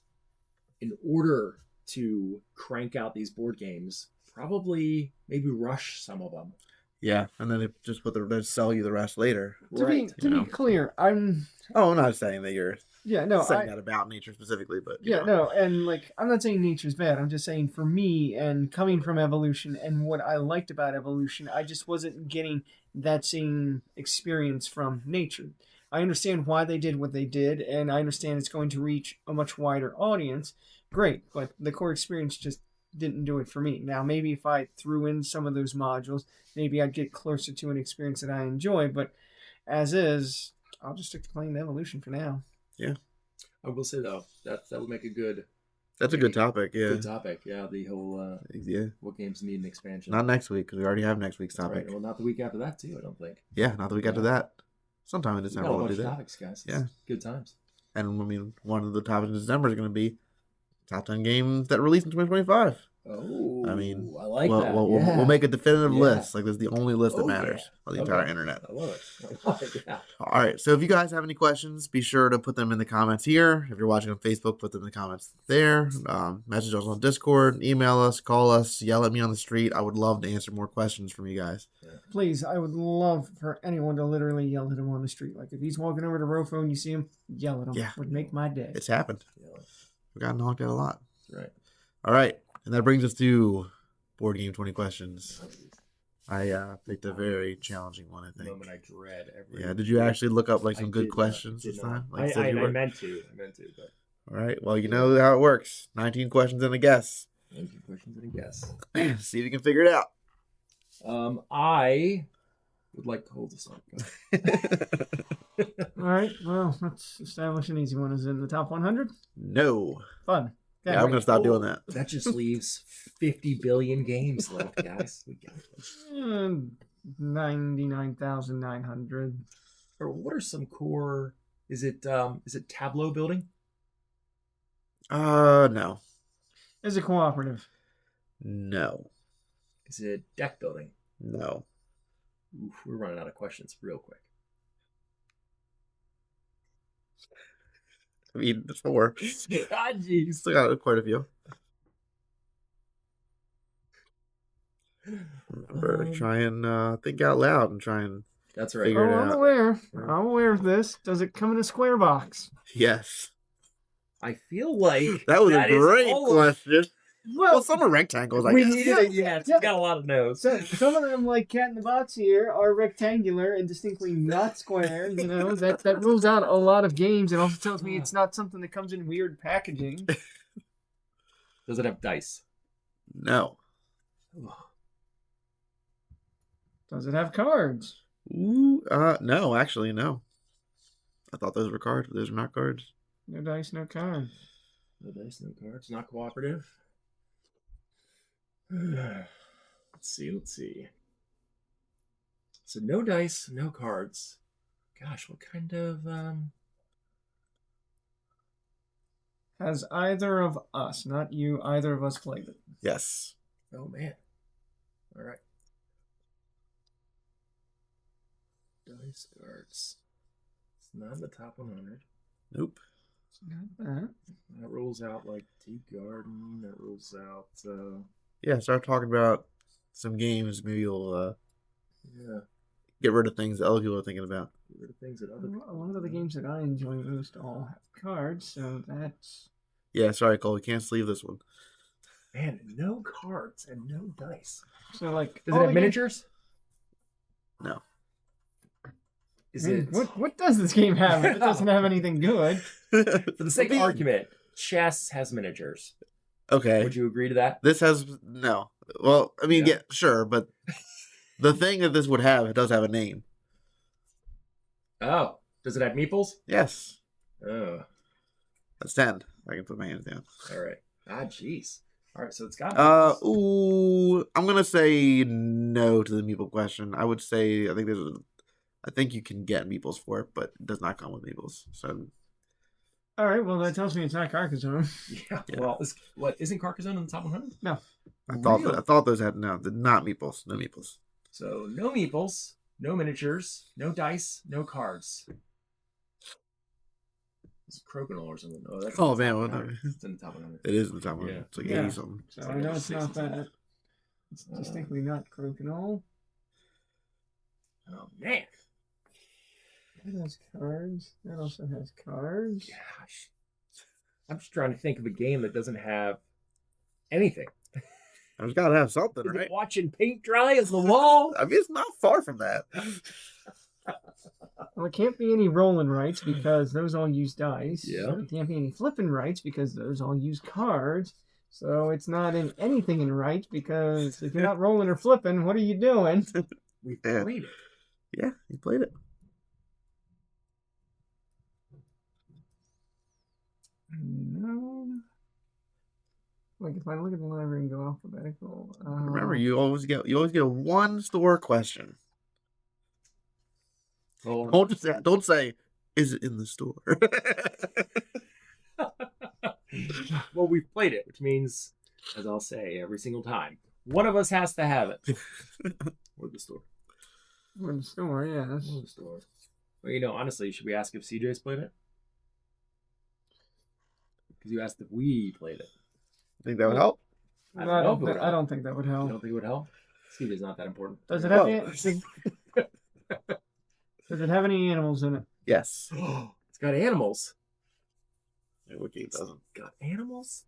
in order to crank out these board games, probably maybe rush some of them. yeah, and then they just they sell you the rest later. To be clear, I'm not saying that you're saying I, that about Nature specifically, but and like I'm not saying Nature's bad. I'm just saying for me and coming from Evolution and what I liked about Evolution, I just wasn't getting that same experience from Nature. I understand why they did what they did, and I understand it's going to reach a much wider audience. Great, but the core experience just didn't do it for me. Now, maybe if I threw in some of those modules, maybe I'd get closer to an experience that I enjoy, but as is, I'll just stick to playing Evolution for now. Yeah. I will say though that would make a good That's a good topic. Yeah. good topic. Yeah, the whole Yeah. what games need an expansion. Not next week because we already have next week's That's topic. right. Well, not the week after that too. I don't think. Yeah, not the week after that. Sometime in We December got a we'll bunch do of that. topics, guys. Yeah. It's good times. And I mean, one of the topics in December is going to be top 10 games that released in 2025. Oh, I mean, I like that. we'll make a definitive Yeah. list. Like, this is the only list that Oh, matters yeah. on the Okay. entire internet. I love it. I love it. Yeah. All right. So if you guys have any questions, be sure to put them in the comments here. If you're watching on Facebook, put them in the comments there. Message us on Discord, email us, call us, yell at me on the street. I would love to answer more questions from you guys. Please, I would love for anyone to literally yell at him on the street. Like if he's walking over to Rofo and you see him, yell at him. Yeah. Would make my day. It's happened. Yeah. We got knocked out a lot. Right. All right. And that brings us to Board Game 20 questions. I picked a very challenging one, I The think. moment I dread every. Yeah, did you actually look up like I some good did questions did this not. time? Like I were? meant to. But All right. Well, you know how it works. 19 questions and a guess. 19 questions and a guess. See if you can figure it out. I would like to hold this up. All right. Well, let's establish an easy one. Is it in the top 100? No. Fun. Yeah, I'm going to stop doing that. That just leaves 50 billion games left, guys. We got it. 99,900. Or what are some core? Is it tableau building? No. Is it cooperative? No. Is it deck building? No. Oof, we're running out of questions real quick. I mean, it's 4. Ah, jeez. Still got quite a few. Remember, try and think out loud and try and That's right. figure it I'm out. aware. I'm aware of this. Does it come in a square box? Yes. I feel like That was a is great all of- question. Well, some are rectangles, I we guess. needed it. Yeah, it's got a lot of no's. So some of them, like Cat in the Box here, are rectangular and distinctly not square. You know, that rules out a lot of games. It also tells me it's not something that comes in weird packaging. Does it have dice? No. Does it have cards? Ooh, no, actually, no. I thought those were cards, but those are not cards. No dice, no cards. No dice, no cards. Not cooperative. Let's see. So no dice, no cards. Gosh, what kind of Has either of us, not you, either of us played it? Yes. Oh man. All right. Dice cards. It's not in the top 100. Nope. It's not that. That rules out like Tea Garden. That rules out. Yeah, start talking about some games. Maybe you'll Yeah. get rid of things that other people are thinking about. Get rid of things that other A people. lot of the games that I enjoy most all have cards, so that's... Yeah, sorry, Cole. We can't sleeve this one. Man, no cards and no dice. So, like... Does all it the have games- miniatures? No. Is I mean, it what does this game have if it doesn't have anything good? for the sake of argument? Chess has miniatures. Okay. Would you agree to that? This has no. Well, I mean, Yeah. yeah, sure, but the thing that this would have, it does have a name. Oh, does it have meeples? Yes. Oh, That's 10. I can put my hands down. all right. Ah, jeez. All right, so it's got. Ooh, I'm gonna say no to the meeple question. I would say I think you can get meeples for it, but it does not come with meeples. So All right, well, that tells me it's not Carcassonne. Yeah. Yeah. Well, isn't Carcassonne in the top 100? No. I thought Really? I thought those had no, not meeples, no meeples. So no meeples, no miniatures, no dice, no cards. It's Crokinole or something. Oh, that's in Oh the man, top well, 100. It's in the top 100. it is in the top one. Yeah. It's like Yeah. 80 something. So I know it's not that. It's Uh, distinctly not Crokinole. Oh man, It has cards. That also has cards. gosh. I'm just trying to think of a game that doesn't have anything. I've got to have something, Is right? it watching paint dry as the wall? I mean, it's not far from that. Well, it can't be any rolling rights because those all use dice. Yeah. It can't be any flipping rights because those all use cards. So it's not in anything in rights because if you're not rolling or flipping, what are you doing? We Yeah. played it. Yeah, you played it. No. Like if I look at the library and go alphabetical. Remember, you always get a one store question. Well, Don't say, is it in the store? well, we've played it, which means, as I'll say every single time, one of us has to have it. Or the store. Or the store, yes. Or the store. Well, honestly, should we ask if CJ's played it? Because you asked if we played it. Think that would help? I don't know if it would I help. don't think that would You help. don't think it would help? CJ's not that important. Does it have Well, Does it have any animals in it? yes. It's got animals. What game doesn't? Got animals?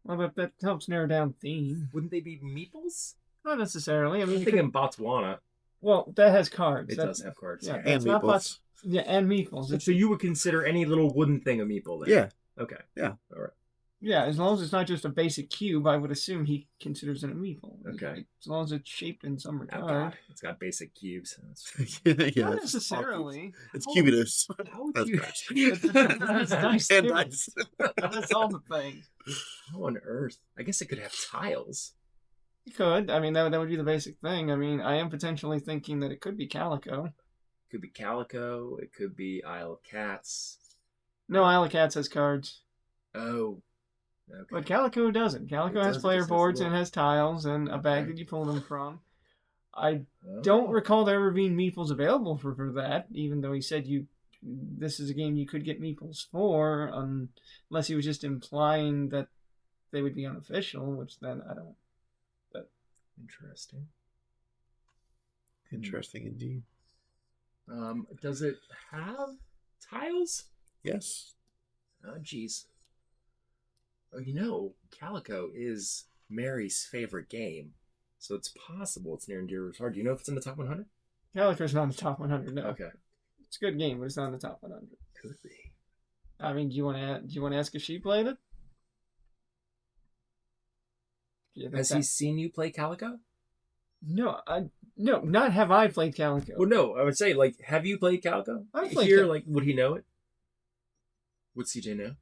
Well, that helps narrow down theme. Wouldn't they be meeples? Not necessarily. I mean, I'm thinking Botswana. well, that has cards. It does have cards. Yeah, Yeah. And it's not meeples. Yeah, and meeples. So you would consider any little wooden thing a meeple then? Yeah. Okay. Yeah. All right. Yeah, as long as it's not just a basic cube, I would assume he considers it a meeple. Okay. As long as it's shaped in some Oh, regard. God. It's got basic cubes. Yeah, Not it's necessarily. It's cubitous. How would That's you... That's nice And too. dice. That's all the things. How on earth? I guess it could have tiles. You could. I mean, that would be the basic thing. I mean, I am potentially thinking that it could be Calico. It could be Calico. It could be Isle of Cats. No, Isle of Cats has cards. Oh. Okay. But Calico doesn't. Calico It has does, it player just has boards little- and has tiles and a bag Okay. that you pull them from. I Oh. don't recall there ever being meeples available for that, even though he said this is a game you could get meeples for, unless he was just implying that they would be unofficial, which then I don't. Interesting. Interesting indeed. Does it have tiles? Yes. Oh, jeez. Oh, Calico is Mary's favorite game, so it's possible it's near and dear to his heart. Do you know if it's in the top 100? Calico's not in the top 100. No, Okay, it's a good game, but it's not in the top 100. could be. I mean, do you want to ask if she played it? Do you think Has he seen you play Calico? No, not have I played Calico. Well, no. I would say, have you played Calico? I've played Here, Cal- would he know it? Would CJ know?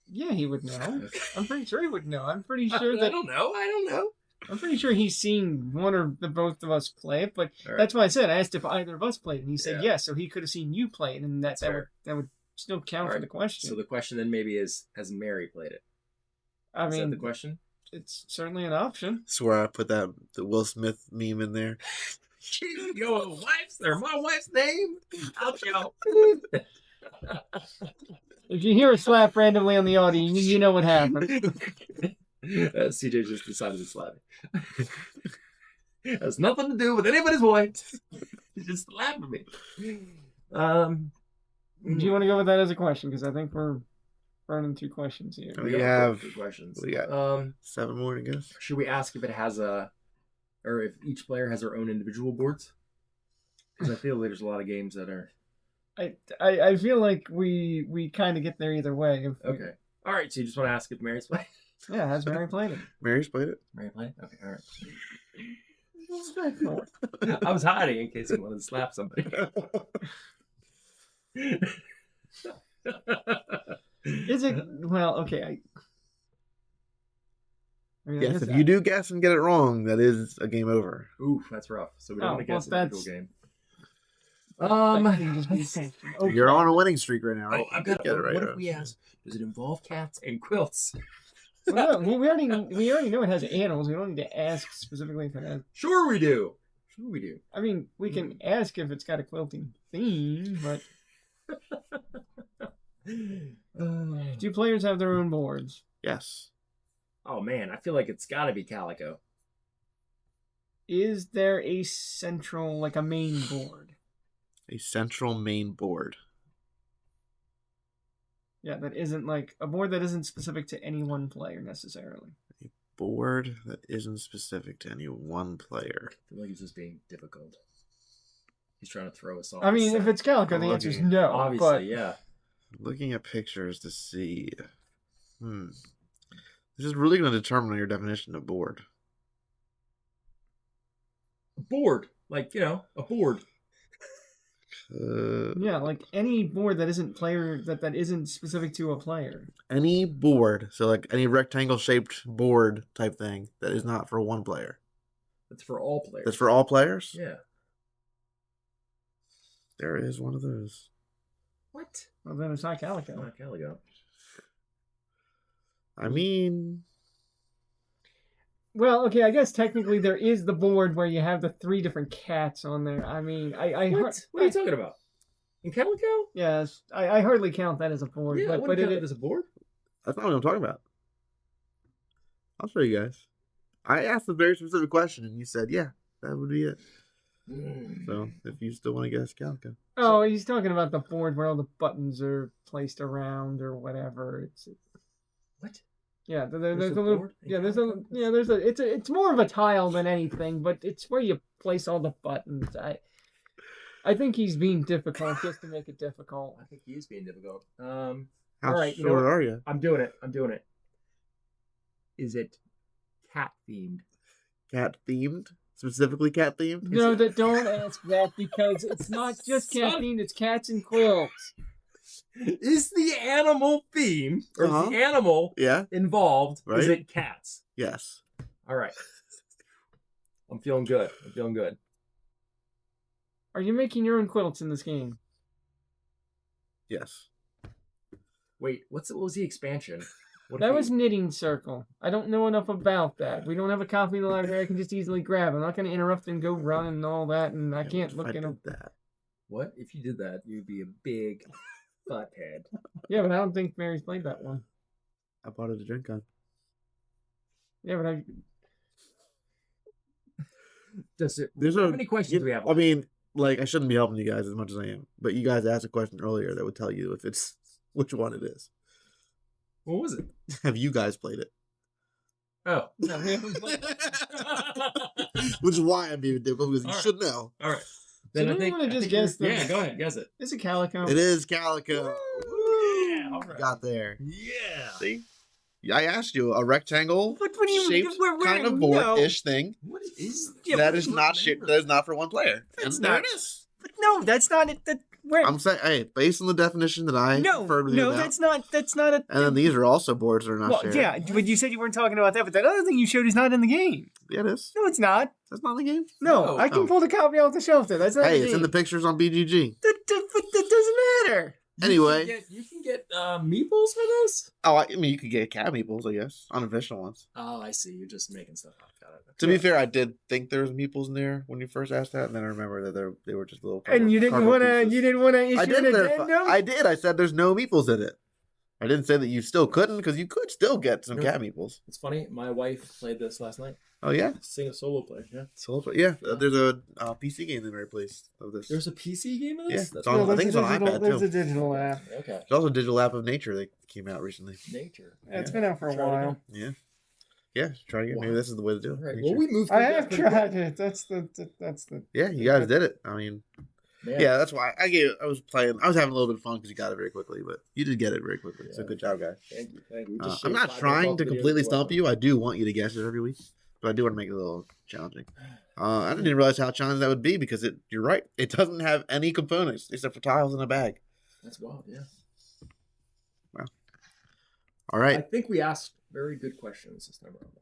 Yeah, he would know. Okay. I'm pretty sure he would know. I'm pretty sure that I don't know. I'm pretty sure he's seen one or the both of us play it, but All right. that's why I said I asked if either of us played it, and he said Yeah. yes, so he could have seen you play it, and That's fair. that would still count All for right. the question. So the question then maybe is, has Mary played it? I Is mean, that the question? it's certainly an option. Swear I put the Will Smith meme in there. My wife's name? I'll show. If you hear a slap randomly on the audio, you know what happened. CJ just decided to slap me. Has nothing to do with anybody's voice. He just slapped me. Do you want to go with that as a question? Because I think we're burning through questions here. We have- two questions. we got- 7 more, I guess. Should we ask if it has or if each player has their own individual boards? Because I feel like there's a lot of games that are I feel like we kind of get there either way. okay. All right, so you just want to ask if Mary's played? Yeah, has Mary played it? Mary's played it. Mary played? Okay, all right. I was hiding in case you wanted to slap somebody. Is it? Well, okay. I mean, I Yes, guess if you do guess and get it wrong, that is a game over. Oof, that's rough. So we don't Oh, want to guess well, an individual game. Okay. You're on a winning streak right now, right? Oh, I've got. Get it right. What if we ask? Does it involve cats and quilts? Well, no, we already know it has animals. We don't need to ask specifically if it has. Sure, we do. Sure, we do. I mean, we can ask if it's got a quilting theme, but do players have their own boards? Yes. Oh man, I feel like it's got to be Calico. Is there a central, like a main board? A central main board. Yeah, that isn't like a board that isn't specific to any one player necessarily. Board that isn't specific to any one player. I feel like he's just being difficult. He's trying to throw us off. I mean, if it's Calico, the answer is no. Obviously, but yeah. Looking at pictures to see. This is really going to determine your definition of board. A board, a board. Yeah, like any board that isn't that isn't specific to a player. Any board, so like any rectangle shaped board type thing that is not for one player. That's for all players. That's for all players? Yeah. There is one of those. What? Well, then it's not Calico. Not Calico. I mean, Well, okay, I guess technically there is the board where you have the 3 different cats on there. I mean, What are you talking about? In Calico? Yes, I hardly count that as a board. Yeah, I but wouldn't count it it as a board. that's not what I'm talking about. I'll show you guys. I asked a very specific question, and you said, yeah, that would be it. So, if you still want to guess Calico. Oh, he's talking about the board where all the buttons are placed around or whatever. It's What? yeah, There's there's a a little board in yeah, Calico? it's more of a tile than anything, but it's where you place all the buttons. I think he's being difficult just to make it difficult. I think he is being difficult. How all right, you know short what? are you? I'm doing it. Is it cat themed? Cat themed? Specifically cat themed? No, don't ask that because it's not just cat themed, it's cats and quilts. Is the animal theme or is the animal Yeah. involved? Right. Is it cats? Yes. All right. I'm feeling good. Are you making your own quilts in this game? Yes. Wait, what was the expansion? That was Knitting Circle. I don't know enough about that. We don't have a copy in the library I can just easily grab. I'm not going to interrupt and go run and all that, and I can't look in them. that. What? If you did that, you'd be a big butthead. Yeah, but I don't think Mary's played that one. I bought it at Gen Con. Yeah, but How many questions do we have? I mean, like, I shouldn't be helping you guys as much as I am, but you guys asked a question earlier that would tell you if it's which one it is. What was it? Have you guys played it? Oh. no, we haven't played it. Which is why I'm being difficult, because you All right. should know. All right. So do you want to just guess the... Yeah, go ahead. Guess it. Is it Calico? It is Calico. Yeah, all right. Got there. Yeah. See? I asked you a rectangle What do you shaped we're kind of no. board-ish thing What is that is not shaped. That is not for one player. That's And there not- it is. But no, that's not it. I'm saying, hey, based on the definition that I conferred with you about, that's not a... and then these are also boards that are not Well, shared. yeah, but you said you weren't talking about that, but that other thing you showed is not in the game. Yeah, it is. No, it's not. That's not in the game. No, I can Oh. pull the copy off the shelf there. That's not Hey, the it's game. in the pictures on BGG. That doesn't matter. Anyway. You can get meeples for this? Oh, I mean, you could get cat meeples, I guess. Unofficial ones. Oh, I see. You're just making stuff up. Got it. To be fair, I did think there was meeples in there when you first asked that, and then I remember that they were just little. And you didn't want to. You didn't want to issue I did an clarify. addendum. I did. I said there's no meeples in it. I didn't say that you still couldn't, because you could still get some No. cat meeples. It's funny. My wife played this last night. Oh yeah, Sing a solo play. Yeah. yeah. There's a PC game that they replaced of this. There's a PC game of Yeah, this? it's on- I think it's on iPad, There's too. a digital app. Okay. There's also a digital app of Nature that came out recently. Nature. Yeah, it's been out for a Try it while. again. Yeah. Try it again. Maybe Wow. this is the way to do it. All right. Nature. Well, we moved. I through have that pretty tried quick. it. That's the. Yeah, you guys did it. I mean, Man. yeah, that's why I was playing. I was having a little bit of fun because you got it very quickly, but you did get it very quickly. So Yeah. good job, guys. Thank you. We I'm just not showed trying 5 to videos completely as well. stump you. I do want you to guess it every week, but I do want to make it a little challenging. I didn't realize how challenging that would be because you're right. It doesn't have any components except for tiles in a bag. That's wild. Yeah. All I right. think we asked very good questions this time around.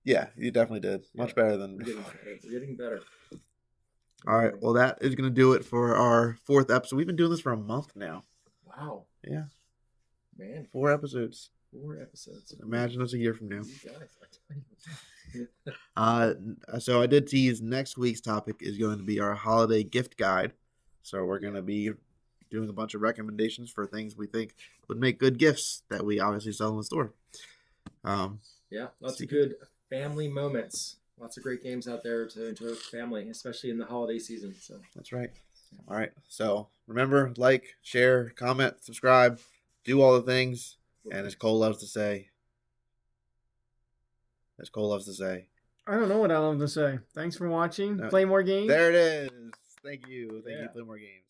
Yeah, you definitely did. Much Yeah. better than. We're getting better. All right. Well, that is going to do it for our 4th episode. We've been doing this for a month now. Wow. Yeah. Man, 4 episodes. 4 episodes. Imagine us a year from now. You guys, I tell you. So I did tease next week's topic is going to be our holiday gift guide. So we're going to be doing a bunch of recommendations for things we think would make good gifts that we obviously sell in the store. Yeah, lots of good family moments. Lots of great games out there to enjoy with family, especially in the holiday season. So That's right. All right. So remember, like, share, comment, subscribe, do all the things. And as Cole loves to say, I don't know what I love to say. Thanks for watching. No. Play more games. there it is. Thank you. Thank Yeah. you. Play more games.